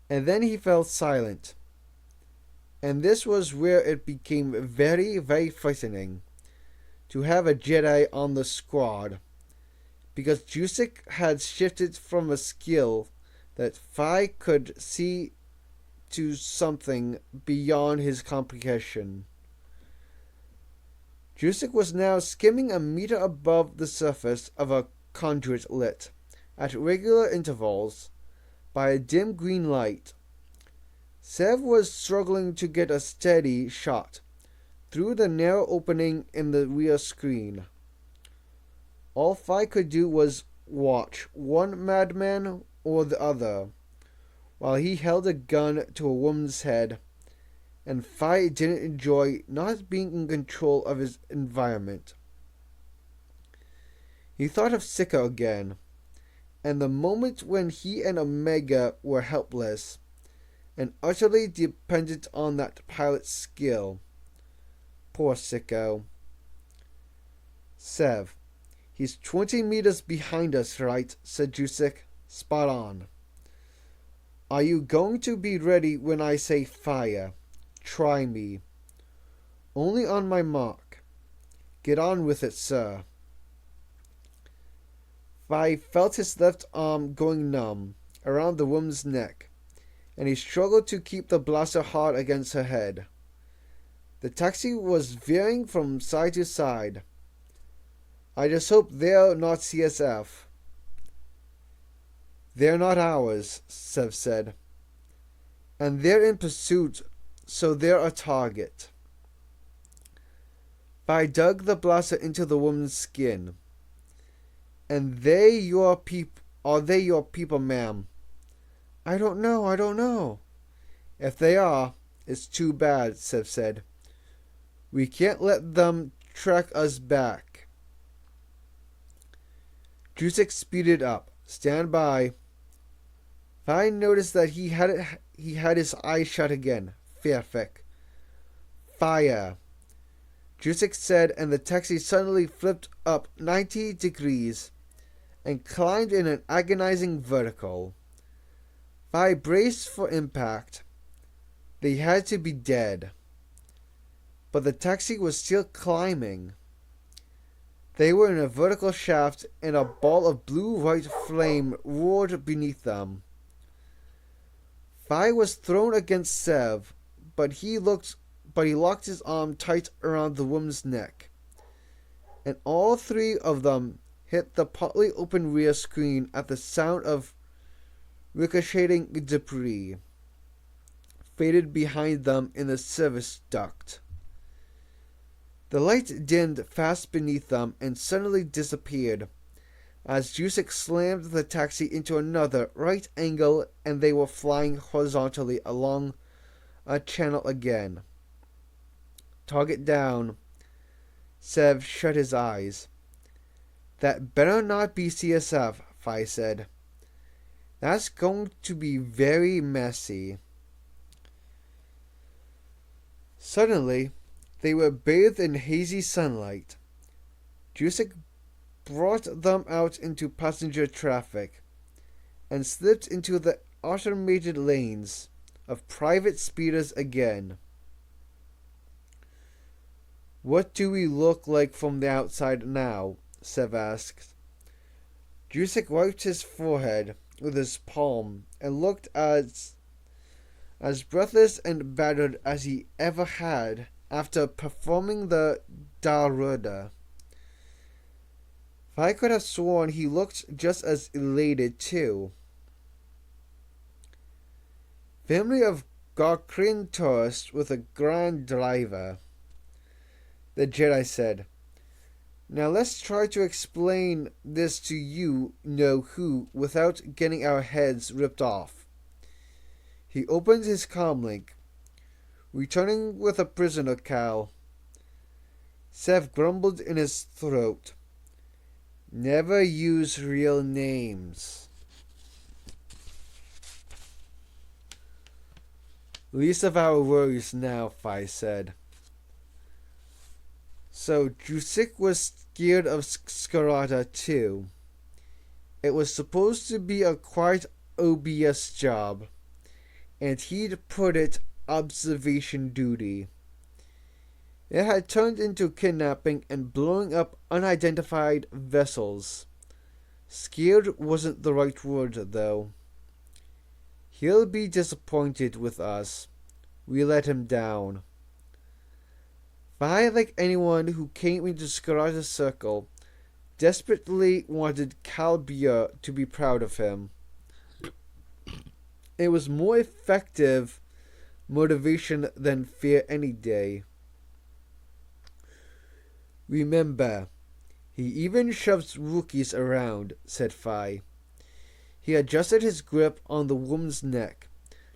And then he fell silent. And this was where it became very, very frightening to have a Jedi on the squad, because Jusik had shifted from a skill that Fi could see to something beyond his comprehension. Jusik was now skimming a meter above the surface of a conduit lit, at regular intervals, by a dim green light. Sev was struggling to get a steady shot through the narrow opening in the rear screen. All Fi could do was watch one madman or the other, while he held a gun to a woman's head, and Fi didn't enjoy not being in control of his environment. He thought of Sika again, and the moment when he and Omega were helpless and utterly dependent on that pilot's skill. Poor Sicko. Sev, he's 20 meters behind us, right? Said Jusik. Spot on. Are you going to be ready when I say fire? Try me. Only on my mark. Get on with it, sir. Fi felt his left arm going numb around the woman's neck, and he struggled to keep the blaster hard against her head. The taxi was veering from side to side. I just hope they're not CSF. They're not ours, Sev said. And they're in pursuit, so they're a target. Fi dug the blaster into the woman's skin. And are they your people, ma'am? I don't know. If they are, it's too bad, Sev said. We can't let them track us back. Jusik speeded up. Stand by. Fi noticed that he had his eyes shut again. Perfect. Fire. Jusik said, and the taxi suddenly flipped up 90 degrees and climbed in an agonizing vertical. Fi braced for impact. They had to be dead. But the taxi was still climbing. They were in a vertical shaft, and a ball of blue-white flame roared beneath them. Fi was thrown against Sev, but he locked his arm tight around the woman's neck. and all three of them hit the partly open rear screen at the sound of ricocheting debris, faded behind them in the service duct. The light dimmed fast beneath them and suddenly disappeared as Jusek slammed the taxi into another right angle and they were flying horizontally along a channel again. Target down. Sev shut his eyes. That better not be CSF, Fi said. That's going to be very messy. Suddenly, they were bathed in hazy sunlight. Jusek brought them out into passenger traffic and slipped into the automated lanes of private speeders again. What do we look like from the outside now? Sev asked. Jusek wiped his forehead with his palm and looked as breathless and battered as he ever had after performing the Daruda. I could have sworn he looked just as elated too. Family of Gokrin tourists with a grand driver, the Jedi said. Now let's try to explain this to you know who without getting our heads ripped off. He opened his comlink. Returning with a prisoner cow. Sev grumbled in his throat. Never use real names. Least of our worries now, Fi said. So Jusek was scared of Skarata too. It was supposed to be a quite OBS job, and he'd put it observation duty. It had turned into kidnapping and blowing up unidentified vessels. Scared wasn't the right word, though. He'll be disappointed with us. We let him down. I, like anyone who came into Skarata's circle, desperately wanted Kalbia to be proud of him. It was more effective motivation than fear any day. Remember, he even shoves rookies around, said Fi. He adjusted his grip on the woman's neck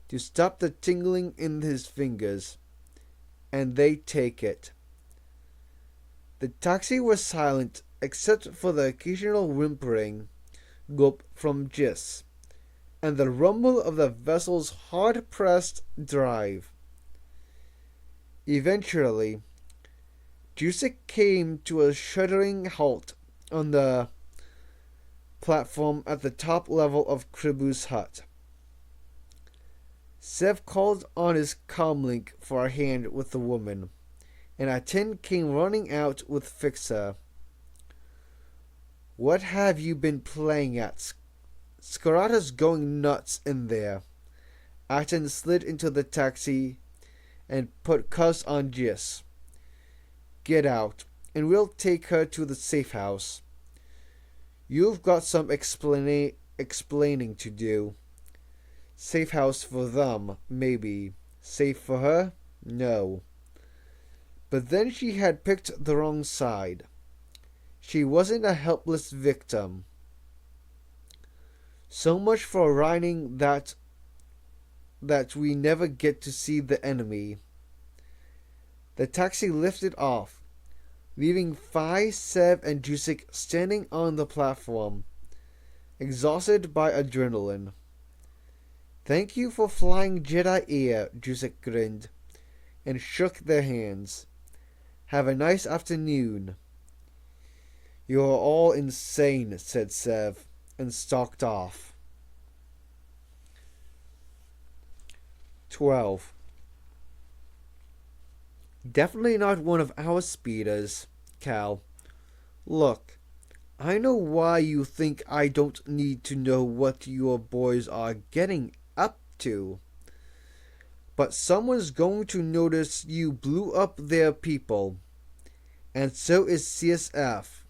to stop the tingling in his fingers, and they take it. The taxi was silent except for the occasional whimpering gulp from Jis and the rumble of the vessel's hard-pressed drive. Eventually, Jusek came to a shuddering halt on the platform at the top level of Kribu's hut. Sev called on his comlink for a hand with the woman, and Atin came running out with Fixer. What have you been playing at? Skarata's going nuts in there. Atin slid into the taxi and put cuffs on Jis. Get out, and we'll take her to the safe house. You've got some explaining to do. Safe house for them, maybe. Safe for her? No. But then she had picked the wrong side. She wasn't a helpless victim. So much for writing that we never get to see the enemy. The taxi lifted off, leaving Fi, Sev, and Jusek standing on the platform, exhausted by adrenaline. Thank you for flying Jedi Air, Jusek grinned, and shook their hands. Have a nice afternoon. You are all insane, said Sev, and stalked off. 12. Definitely not one of our speeders, Cal. Look, I know why you think I don't need to know what your boys are getting up to. But someone's going to notice you blew up their people. And so is CSF.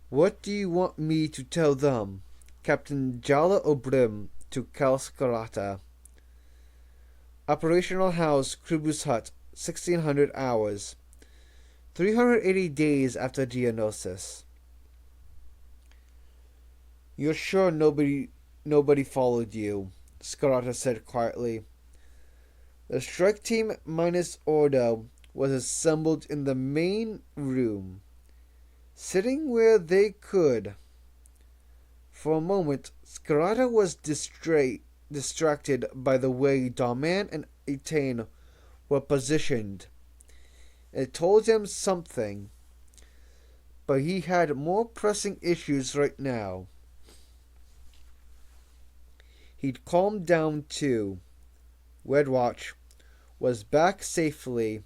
What do you want me to tell them? Captain Jala O'Brim to Cal Scarata. Operational house, Kribus Hut, 1600 hours. 380 days after diagnosis. You're sure nobody followed you? Scarata said quietly. The strike team minus Ordo was assembled in the main room, sitting where they could. For a moment, Scarata was distracted by the way Darman and Etain were positioned. It told him something, but he had more pressing issues right now. He'd calmed down too. Wedwatch was back safely.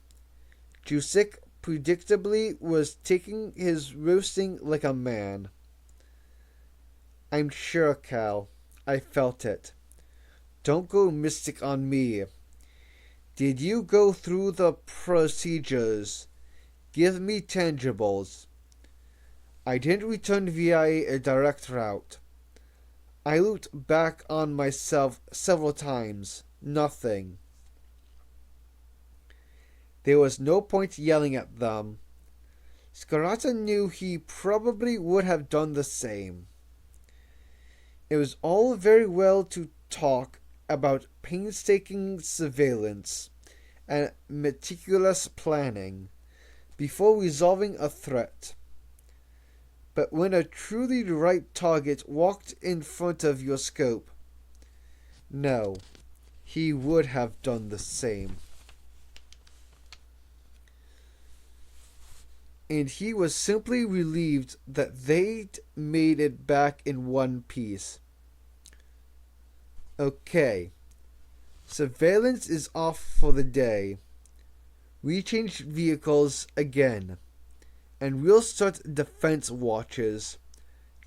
Jusik predictably was taking his roasting like a man. I'm sure, Cal. I felt it. Don't go mystic on me. Did you go through the procedures? Give me tangibles. I didn't return via a direct route. I looked back on myself several times. Nothing. There was no point yelling at them. Scarata knew he probably would have done the same. It was all very well to talk about painstaking surveillance and meticulous planning before resolving a threat. But when a truly right target walked in front of your scope, no, he would have done the same. And he was simply relieved that they'd made it back in one piece. Okay, surveillance is off for the day. We changed vehicles again, and we'll start defense watches,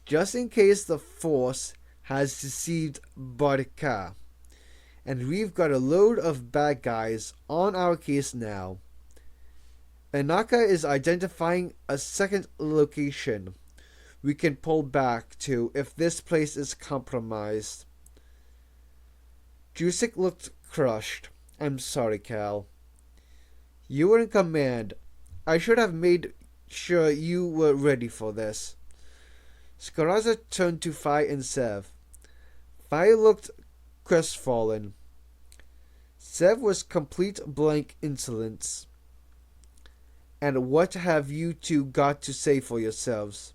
just in case the Force has deceived Bardika. And we've got a load of bad guys on our case now. Anaka is identifying a second location we can pull back to if this place is compromised. Jusik looked crushed. I'm sorry, Cal. You were in command. I should have made sure you were ready for this. Skaraza turned to Fi and Sev. Fi looked crestfallen. Sev was complete blank insolence. And what have you two got to say for yourselves?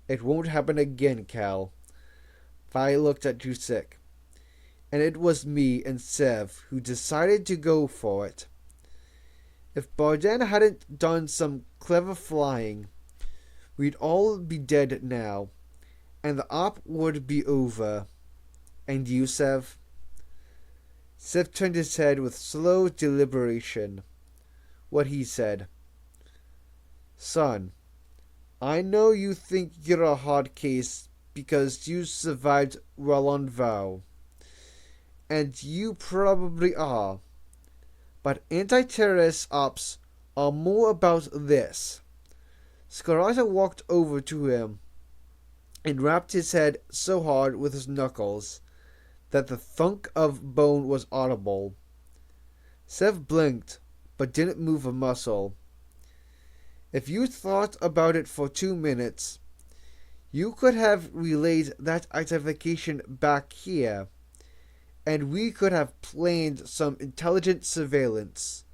It won't happen again, Cal. Fi looked at Jusik. And it was me and Sev who decided to go for it. If Bardan hadn't done some clever flying, we'd all be dead now, and the op would be over. And you, Sev? Sev turned his head with slow deliberation. What he said. Son, I know you think you're a hard case because you survived Roland Vow. And you probably are. But anti-terrorist ops are more about this. Scarata walked over to him and rapped his head so hard with his knuckles that the thunk of bone was audible. Sev blinked, but didn't move a muscle. If you thought about it for 2 minutes, you could have relayed that identification back here, and we could have planned some intelligent surveillance.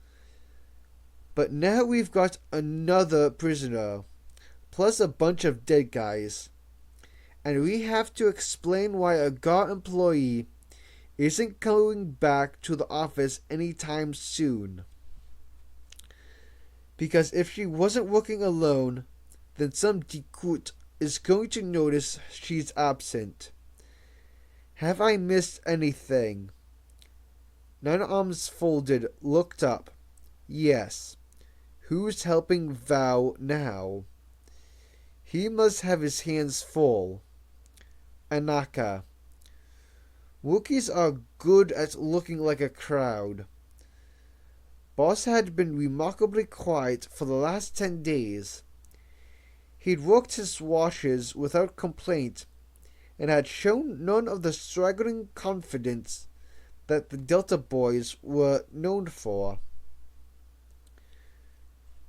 But now we've got another prisoner, plus a bunch of dead guys, and we have to explain why a GAR employee isn't going back to the office anytime soon. Because if she wasn't working alone, then some Dikut is going to notice she's absent. Have I missed anything? Nine arms folded, looked up. Yes. Who's helping Vow now? He must have his hands full. Anaka. Wookiees are good at looking like a crowd. Boss had been remarkably quiet for the last 10 days. He'd worked his watches without complaint and had shown none of the staggering confidence that the Delta boys were known for.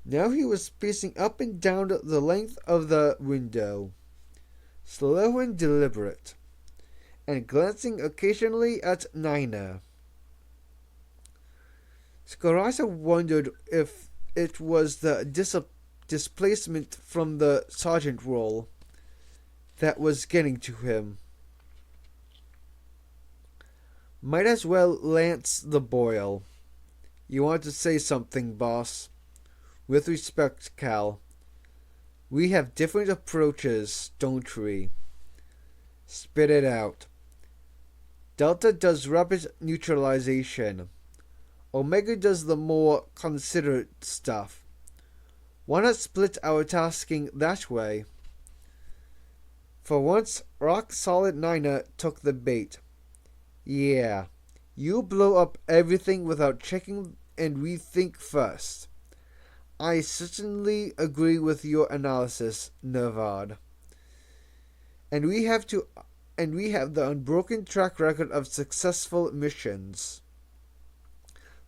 Now he was pacing up and down the length of the window, slow and deliberate, and glancing occasionally at Nina. Scarata wondered if it was the displacement from the sergeant role that was getting to him. Might as well lance the boil. You want to say something, boss? With respect, Cal. We have different approaches, don't we? Spit it out. Delta does rapid neutralization. Omega does the more considered stuff. Why not split our tasking that way? For once, rock-solid Nina took the bait. Yeah, you blow up everything without checking and rethink first. I certainly agree with your analysis, Nervard. And we have the unbroken track record of successful missions.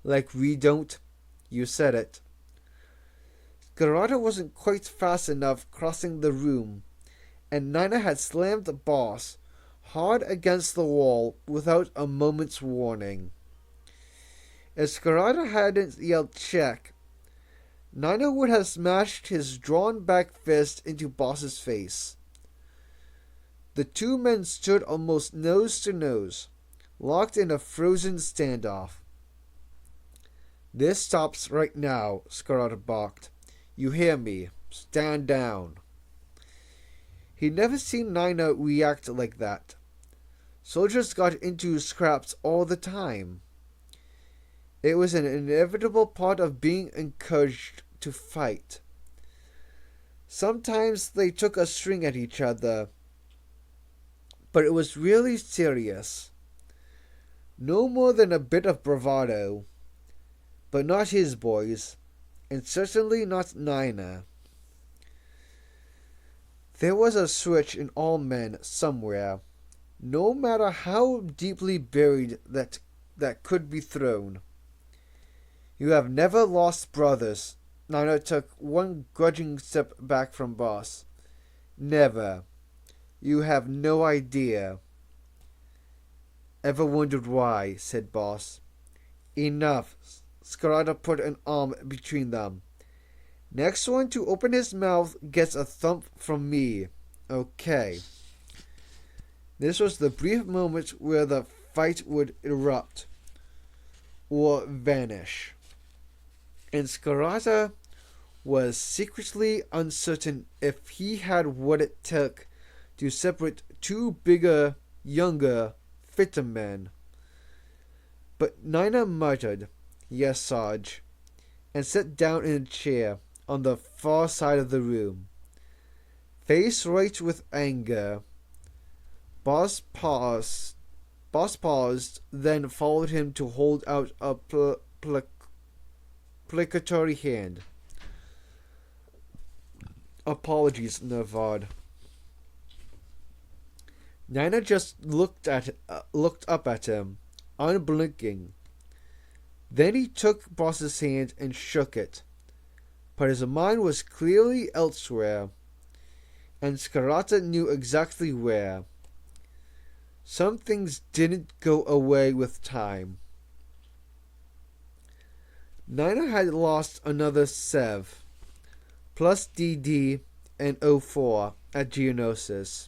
Like we don't. You said it. Garada wasn't quite fast enough crossing the room, and Nina had slammed the boss hard against the wall without a moment's warning. If Scarata hadn't yelled check, Nina would have smashed his drawn-back fist into Boss's face. The two men stood almost nose to nose, locked in a frozen standoff. This stops right now, Scarata barked. You hear me? Stand down. He'd never seen Nina react like that. Soldiers got into scraps all the time. It was an inevitable part of being encouraged to fight. Sometimes they took a swing at each other, but it was really serious. No more than a bit of bravado, but not his boys, and certainly not Nina. There was a switch in all men somewhere, no matter how deeply buried that could be thrown. You have never lost brothers. Nina took one grudging step back from Boss. Never. You have no idea. Ever wondered why? Said Boss. Enough. Scarata put an arm between them. Next one to open his mouth gets a thump from me. Okay. This was the brief moment where the fight would erupt or vanish. And Scarata was secretly uncertain if he had what it took to separate two bigger, younger, fitter men. But Nina muttered, Yes, Sarge, and sat down in a chair on the far side of the room, face right with anger. Boss paused, then followed him to hold out a placatory hand. Apologies, Nervard. Nina just looked up at him, unblinking. Then he took Boss's hand and shook it, but his mind was clearly elsewhere, and Scarata knew exactly where. Some things didn't go away with time. Nina had lost another Sev, plus DD and 04 at Geonosis,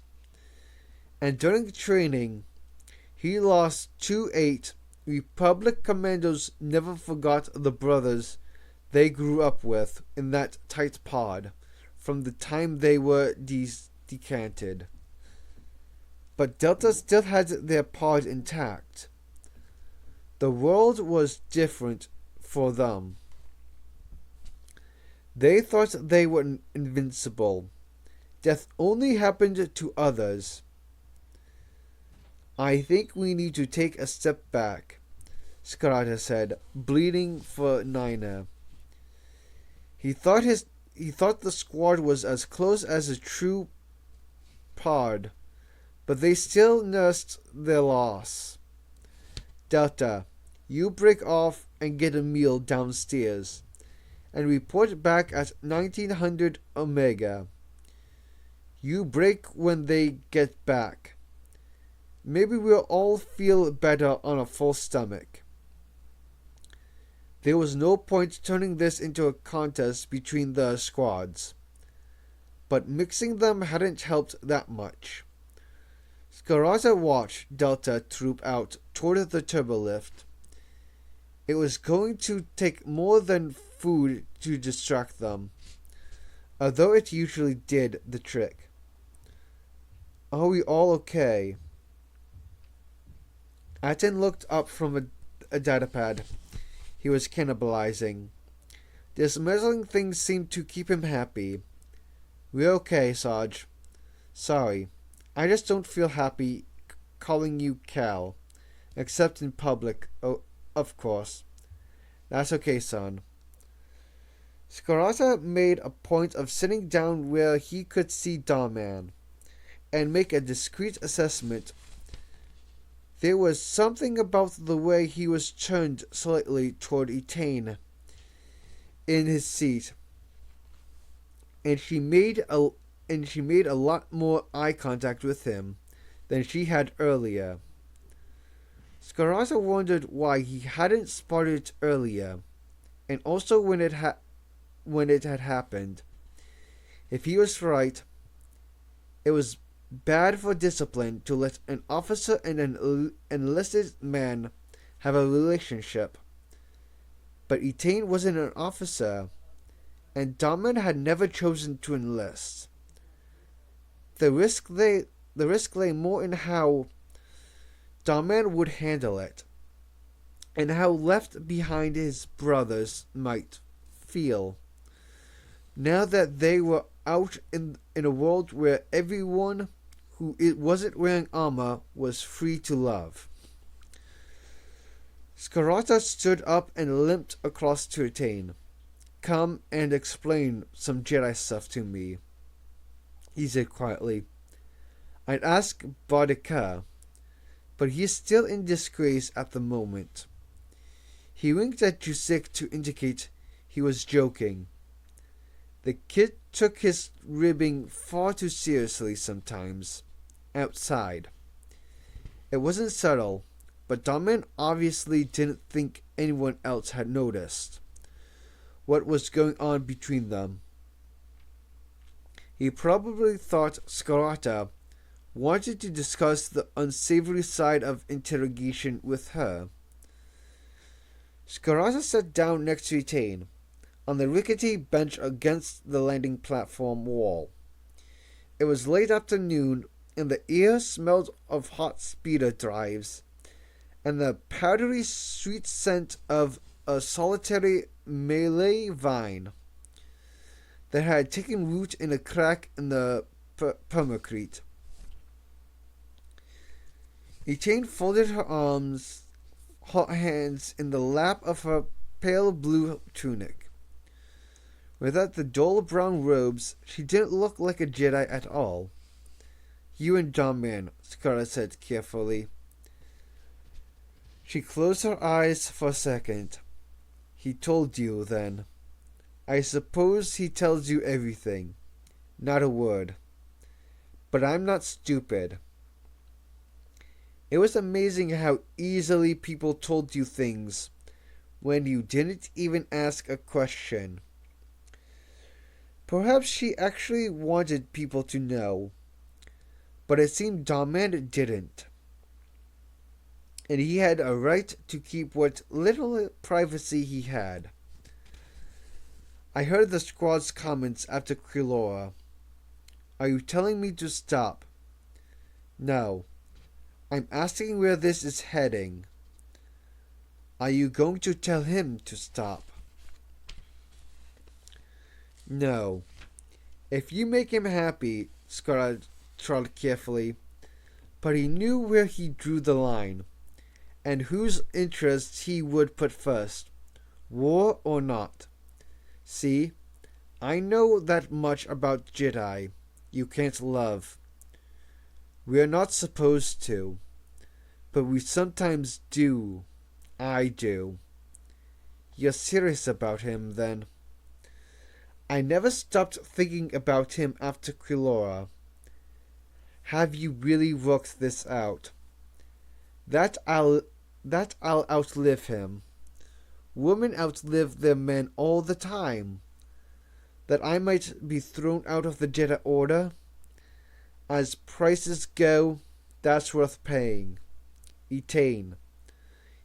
and during training, he lost 2-8. Republic commandos never forgot the brothers they grew up with in that tight pod from the time they were decanted. But Delta still had their pod intact. The world was different for them. They thought they were invincible. Death only happened to others. I think we need to take a step back. Skarata said, bleeding for Nina. He thought the squad was as close as a true pod, but they still nursed their loss. Delta, you break off and get a meal downstairs, and report back at 1900 Omega. You break when they get back. Maybe we'll all feel better on a full stomach. There was no point turning this into a contest between the squads, but mixing them hadn't helped that much. Skarata watched Delta troop out toward the turbolift. It was going to take more than food to distract them, although it usually did the trick. Are we all okay? Aten looked up from a datapad he was cannibalizing. This muzzling thing seemed to keep him happy. We're okay, Sarge. Sorry, I just don't feel happy calling you Cal, except in public, oh, of course. That's okay, son. Skarata made a point of sitting down where he could see Darman, and make a discreet assessment. There was something about the way he was turned slightly toward Etain in his seat, and she made a lot more eye contact with him than she had earlier. Skarata wondered why he hadn't spotted it earlier, and also when it had happened. If he was right, it was bad for discipline to let an officer and an enlisted man have a relationship. But Etain wasn't an officer, and Darman had never chosen to enlist. The risk lay more in how Darman would handle it, and how left behind his brothers might feel, now that they were out in a world where everyone who wasn't wearing armor was free to love. Skarata stood up and limped across to Etain. Come and explain some Jedi stuff to me, he said quietly. I'd ask Boudica, but he's still in disgrace at the moment. He winked at Jusik to indicate he was joking. The kid took his ribbing far too seriously sometimes. Outside. It wasn't subtle, but Darman obviously didn't think anyone else had noticed what was going on between them. He probably thought Skarata wanted to discuss the unsavory side of interrogation with her. Skarata sat down next to Etain, on the rickety bench against the landing platform wall. It was late afternoon, and the air smelled of hot speeder drives, and the powdery sweet scent of a solitary Malay vine that had taken root in a crack in the permacrete. Etain folded her hands in the lap of her pale blue tunic. Without the dull brown robes, she didn't look like a Jedi at all. You and Darman, Scarlet said carefully. She closed her eyes for a second. He told you, then. I suppose he tells you everything. Not a word. But I'm not stupid. It was amazing how easily people told you things when you didn't even ask a question. Perhaps she actually wanted people to know, but it seemed Darman didn't. And he had a right to keep what little privacy he had. I heard the squad's comments after Krillora. Are you telling me to stop? No. I'm asking where this is heading. Are you going to tell him to stop? No. If you make him happy, Scarlet trod carefully, but he knew where he drew the line, and whose interests he would put first, war or not. See, I know that much about Jedi. You can't love. We're not supposed to, but we sometimes do. I do. You're serious about him, then? I never stopped thinking about him after Quilora. Have you really worked this out? That I'll outlive him. Women outlive their men all the time. That I might be thrown out of the Jedi Order? As prices go, that's worth paying. Etain.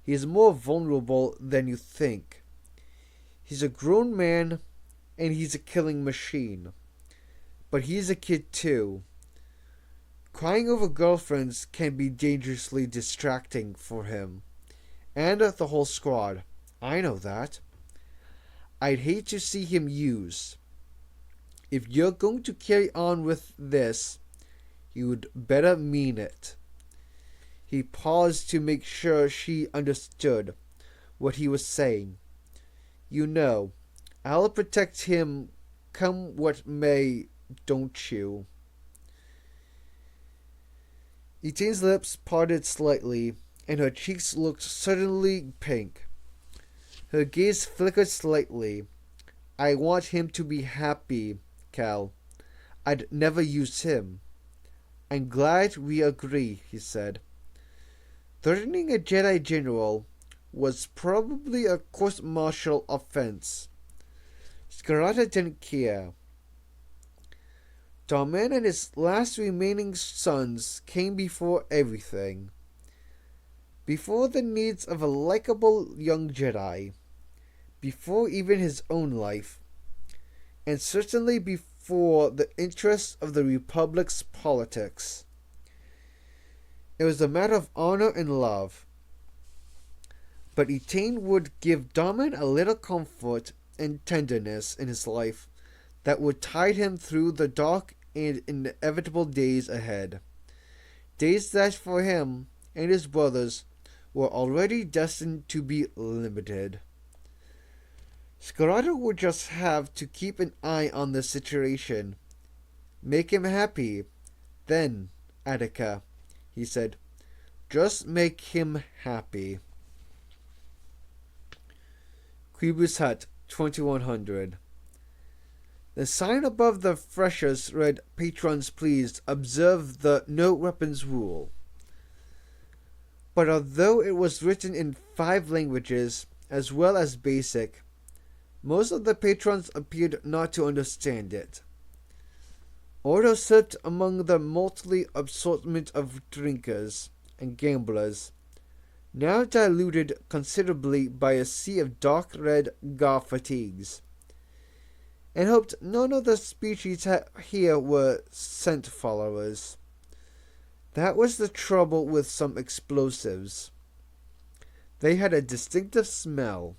He's more vulnerable than you think. He's a grown man, and he's a killing machine. But he's a kid too. Crying over girlfriends can be dangerously distracting for him. And the whole squad. I know that. I'd hate to see him used. If you're going to carry on with this, you'd better mean it. He paused to make sure she understood what he was saying. You know, I'll protect him come what may, don't you? Etain's lips parted slightly, and her cheeks looked suddenly pink. Her gaze flickered slightly. I want him to be happy, Cal. I'd never use him. I'm glad we agree, he said. Threatening a Jedi General was probably a court-martial offense. Scarata didn't care. Darman and his last remaining sons came before everything. Before the needs of a likable young Jedi. Before even his own life. And certainly before the interests of the Republic's politics. It was a matter of honor and love. But Etain would give Darman a little comfort and tenderness in his life that would tide him through the dark and inevitable days ahead. Days that for him and his brothers were already destined to be limited. Scarata would just have to keep an eye on the situation. Make him happy. Then, Attica, he said, just make him happy. Quibus Hut, 2100. The sign above the freshers read, Patrons please observe the no weapons rule. But although it was written in 5 languages, as well as basic, most of the patrons appeared not to understand it. Ordo slipped among the motley assortment of drinkers and gamblers, now diluted considerably by a sea of dark red gar fatigues, and hoped none of the species here were scent followers. That was the trouble with some explosives. They had a distinctive smell.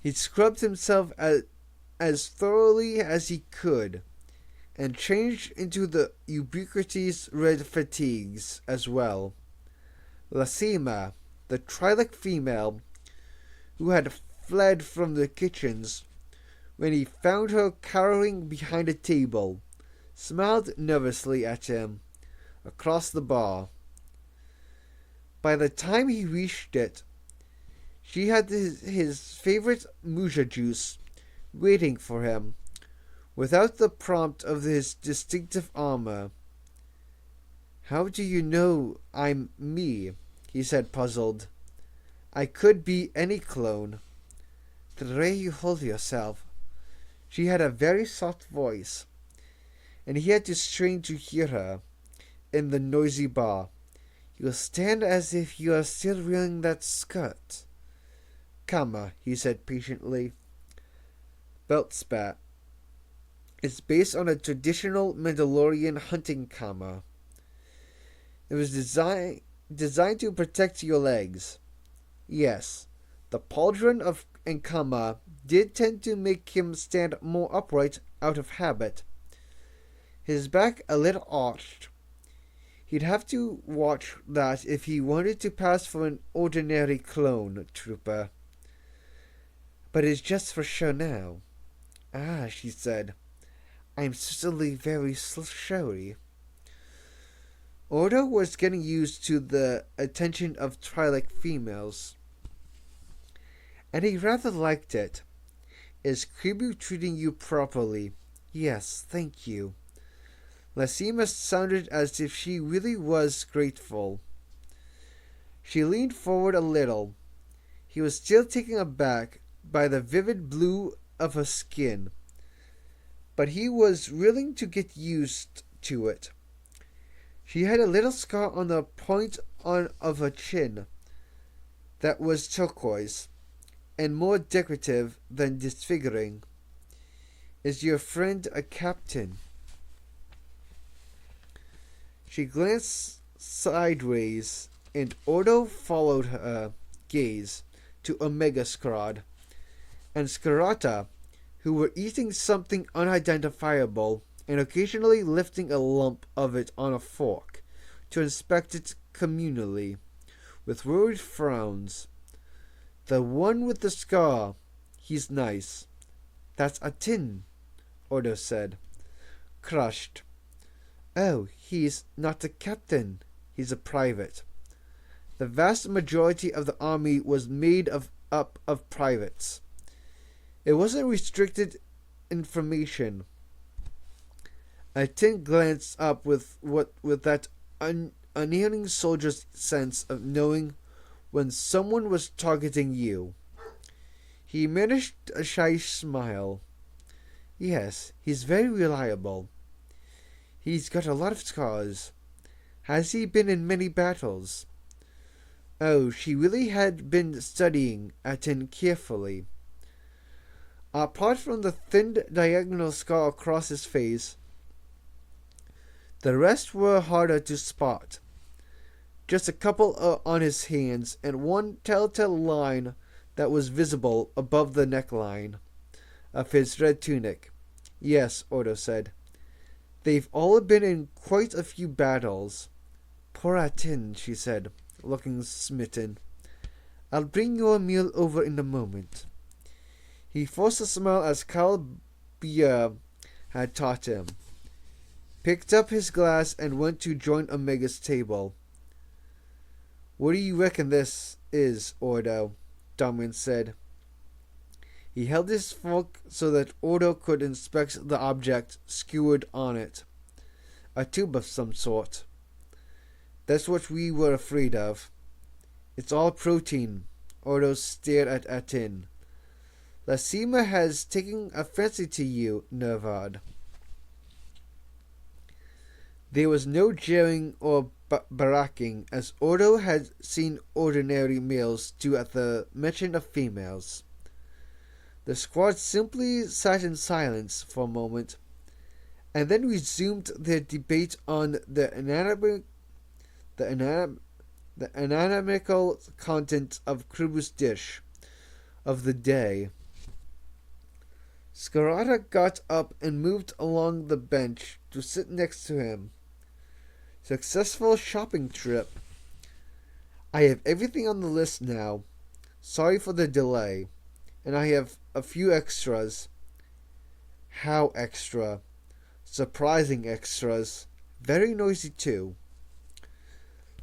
He scrubbed himself as thoroughly as he could, and changed into the ubiquitous red fatigues as well. Lasima, the Trilec female, who had fled from the kitchens when he found her cowering behind a table, smiled nervously at him across the bar. By the time he reached it, she had his favorite Muja juice waiting for him, without the prompt of his distinctive armor. How do you know I'm me? He said, puzzled. I could be any clone. The way you hold yourself. She had a very soft voice, and he had to strain to hear her in the noisy bar. You stand as if you are still wearing that skirt. Kama, he said patiently. Belt spat. It's based on a traditional Mandalorian hunting kama. It was designed to protect your legs. Yes, the pauldron of Nkama did tend to make him stand more upright out of habit. His back a little arched. He'd have to watch that if he wanted to pass for an ordinary clone trooper. But it's just for show now. Ah, she said. I'm certainly very sorry. Ordo was getting used to the attention of Twi'lek females, and he rather liked it. Is Kribu treating you properly? Yes, thank you. Lasima sounded as if she really was grateful. She leaned forward a little. He was still taken aback by the vivid blue of her skin, but he was willing to get used to it. She had a little scar on the point of her chin that was turquoise, and more decorative than disfiguring. Is your friend a captain? She glanced sideways, and Ordo followed her gaze to Omega Skrod and Skarata, who were eating something unidentifiable and occasionally lifting a lump of it on a fork to inspect it communally, with worried frowns. The one with the scar, he's nice. That's Atin, Ordo said, crushed. Oh, he's not a captain. He's a private. The vast majority of the army was made up of privates. It wasn't restricted information. Atin glanced up with that unerring soldier's sense of knowing when someone was targeting you. He managed a shy smile. Yes, he's very reliable. He's got a lot of scars. Has he been in many battles? Oh, she really had been studying Atin carefully. Apart from the thin diagonal scar across his face, the rest were harder to spot. Just a couple on his hands, and one telltale line that was visible above the neckline of his red tunic. Yes, Ordo said. They've all been in quite a few battles. Poor Atin, she said, looking smitten. I'll bring your meal over in a moment. He forced a smile as Kal Bia had taught him, picked up his glass, and went to join Omega's table. What do you reckon this is, Ordo? Darwin said. He held his fork so that Ordo could inspect the object skewered on it. A tube of some sort. That's what we were afraid of. It's all protein. Ordo stared at Atin. Lasima has taken a fancy to you, Nervad. There was no jeering or barracking, as Ordo had seen ordinary males do at the mention of females. The squad simply sat in silence for a moment, and then resumed their debate on the anatomical content of Kribu's dish of the day. Skarata got up and moved along the bench to sit next to him. Successful shopping trip. I have everything on the list now. Sorry for the delay. And I have a few extras. How extra? Surprising extras. Very noisy too.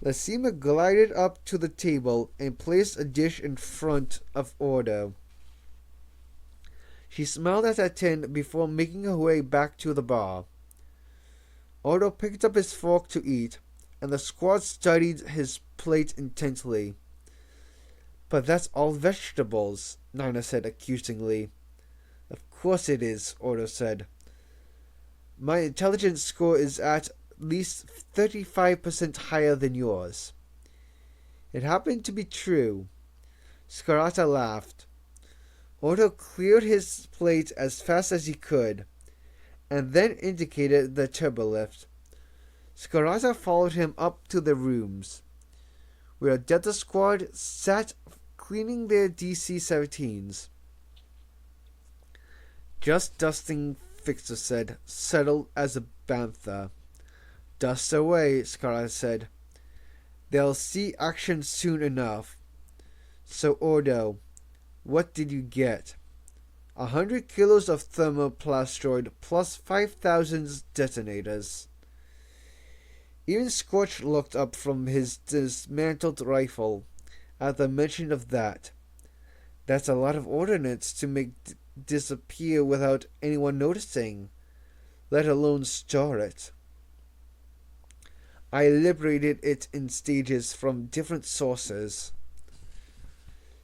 Lasima glided up to the table and placed a dish in front of Ordo. She smiled at Atin before making her way back to the bar. Ordo picked up his fork to eat, and the squad studied his plate intently. But that's all vegetables, Nina said accusingly. Of course it is, Ordo said. My intelligence score is at least 35% higher than yours. It happened to be true. Skarata laughed. Ordo cleared his plate as fast as he could, and then indicated the turbolift. Skarata followed him up to the rooms, where a Delta squad sat cleaning their DC-17s. Just dusting, Fixer said, settled as a bantha. Dust away, Scarlet said. They'll see action soon enough. So, Ordo, what did you get? 100 kilos of thermoplastroid plus 5,000 detonators. Even Scorch looked up from his dismantled rifle at the mention of that. That's a lot of ordnance to make disappear without anyone noticing, let alone store it. I liberated it in stages from different sources.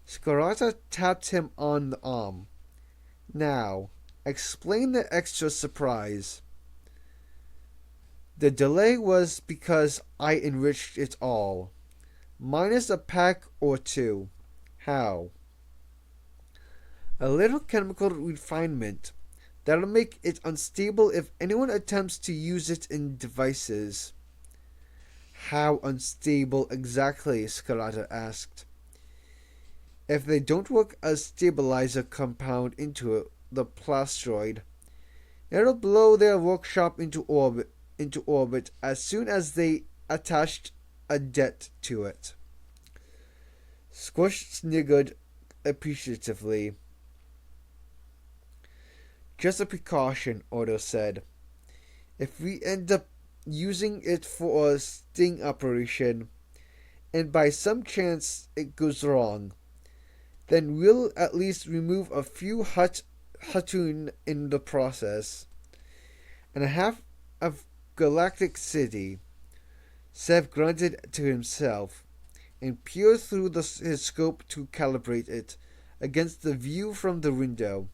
Scarata tapped him on the arm. Now, explain the extra surprise. The delay was because I enriched it all, minus a pack or two. How? A little chemical refinement that'll make it unstable if anyone attempts to use it in devices. How unstable exactly? Scarata asked. If they don't work a stabilizer compound into the plastroid, it'll blow their workshop into orbit as soon as they attached a debt to it. Squish sniggered appreciatively. Just a precaution, Otto said. If we end up using it for a sting operation, and by some chance it goes wrong, then we'll at least remove a few Hatun in the process. And half of Galactic City. Sev grunted to himself and peered through his scope to calibrate it against the view from the window.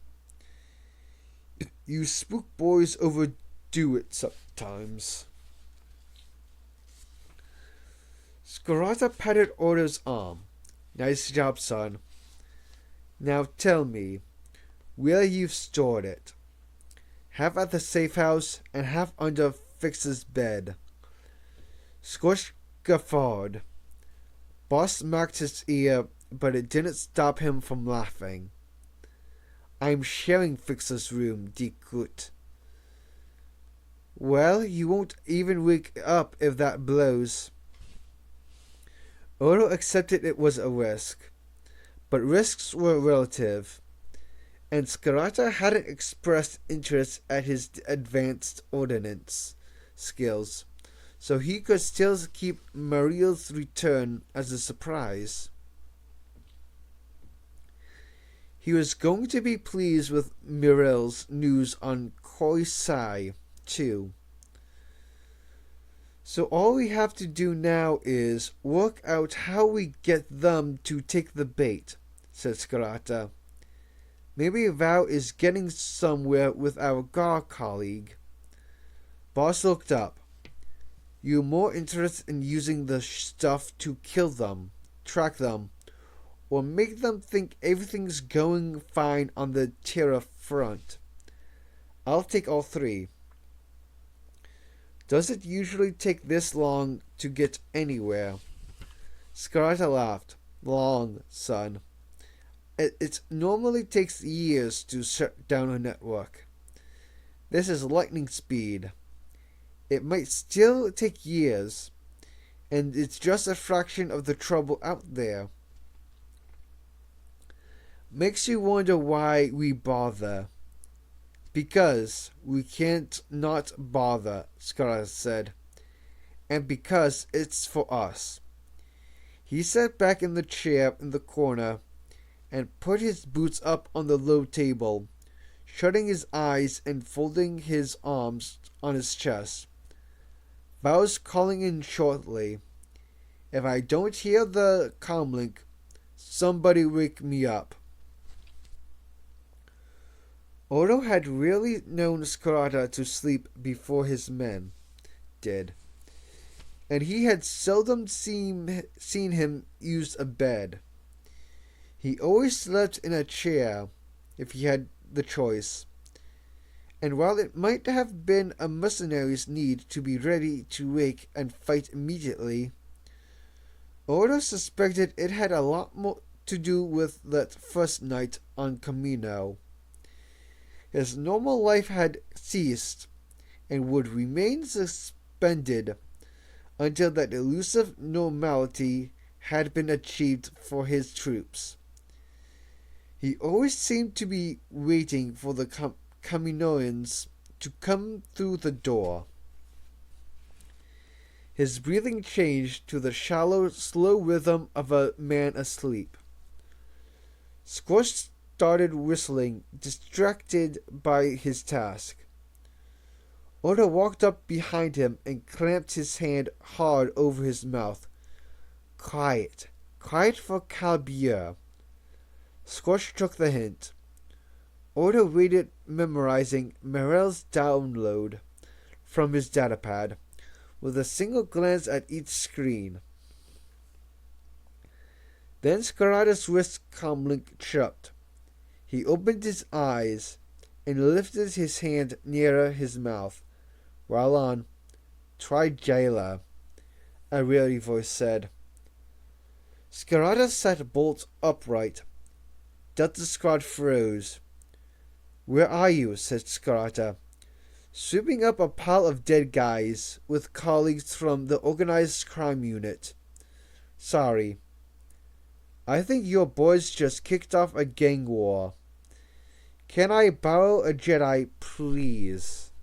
You spook boys overdo it sometimes. Scarata patted Otto's arm. Nice job, son. Now tell me, where you've stored it. Half at the safe house and half under Fix's bed. Scorch guffawed. Boss smacked his ear, but it didn't stop him from laughing. I'm sharing Fix's room, Dikut. Well, you won't even wake up if that blows. Otto accepted it was a risk, but risks were relative, and Scarata hadn't expressed interest at his advanced ordnance skills, so he could still keep Mariel's return as a surprise. He was going to be pleased with Mirel's news on Khoisan, too. So all we have to do now is work out how we get them to take the bait, said Scarata. Maybe Val is getting somewhere with our guard colleague. Boss looked up. You're more interested in using the stuff to kill them, track them, or make them think everything's going fine on the Terra front. I'll take all three. Does it usually take this long to get anywhere? Scarata laughed. Long, son. It normally takes years to shut down a network. This is lightning speed. It might still take years, and it's just a fraction of the trouble out there. Makes you wonder why we bother. Because we can't not bother, Scarlet said, and because it's for us. He sat back in the chair in the corner and put his boots up on the low table, shutting his eyes and folding his arms on his chest. Val's calling in shortly. If I don't hear the comlink, somebody wake me up. Otto had really known Scarata to sleep before his men did, and he had seldom seen him use a bed. He always slept in a chair if he had the choice, and while it might have been a mercenary's need to be ready to wake and fight immediately, Otto suspected it had a lot more to do with that first night on Commando. His normal life had ceased, and would remain suspended until that elusive normality had been achieved for his troops. He always seemed to be waiting for the Kaminoans to come through the door. His breathing changed to the shallow, slow rhythm of a man asleep. Squash started whistling, distracted by his task. Oda walked up behind him and clamped his hand hard over his mouth. Quiet. Quiet for Calbier. Squash took the hint. Oda waited, memorizing Morel's download from his datapad, with a single glance at each screen. Then Scarata's wrist comlink chirped. He opened his eyes and lifted his hand nearer his mouth. Well on. Try Jayla, a weary voice said. Scarata sat bolt upright. Delta Squad froze. Where are you? Said Scarata, sweeping up a pile of dead guys with colleagues from the organized crime unit. Sorry. I think your boys just kicked off a gang war. Can I borrow a Jedi, please?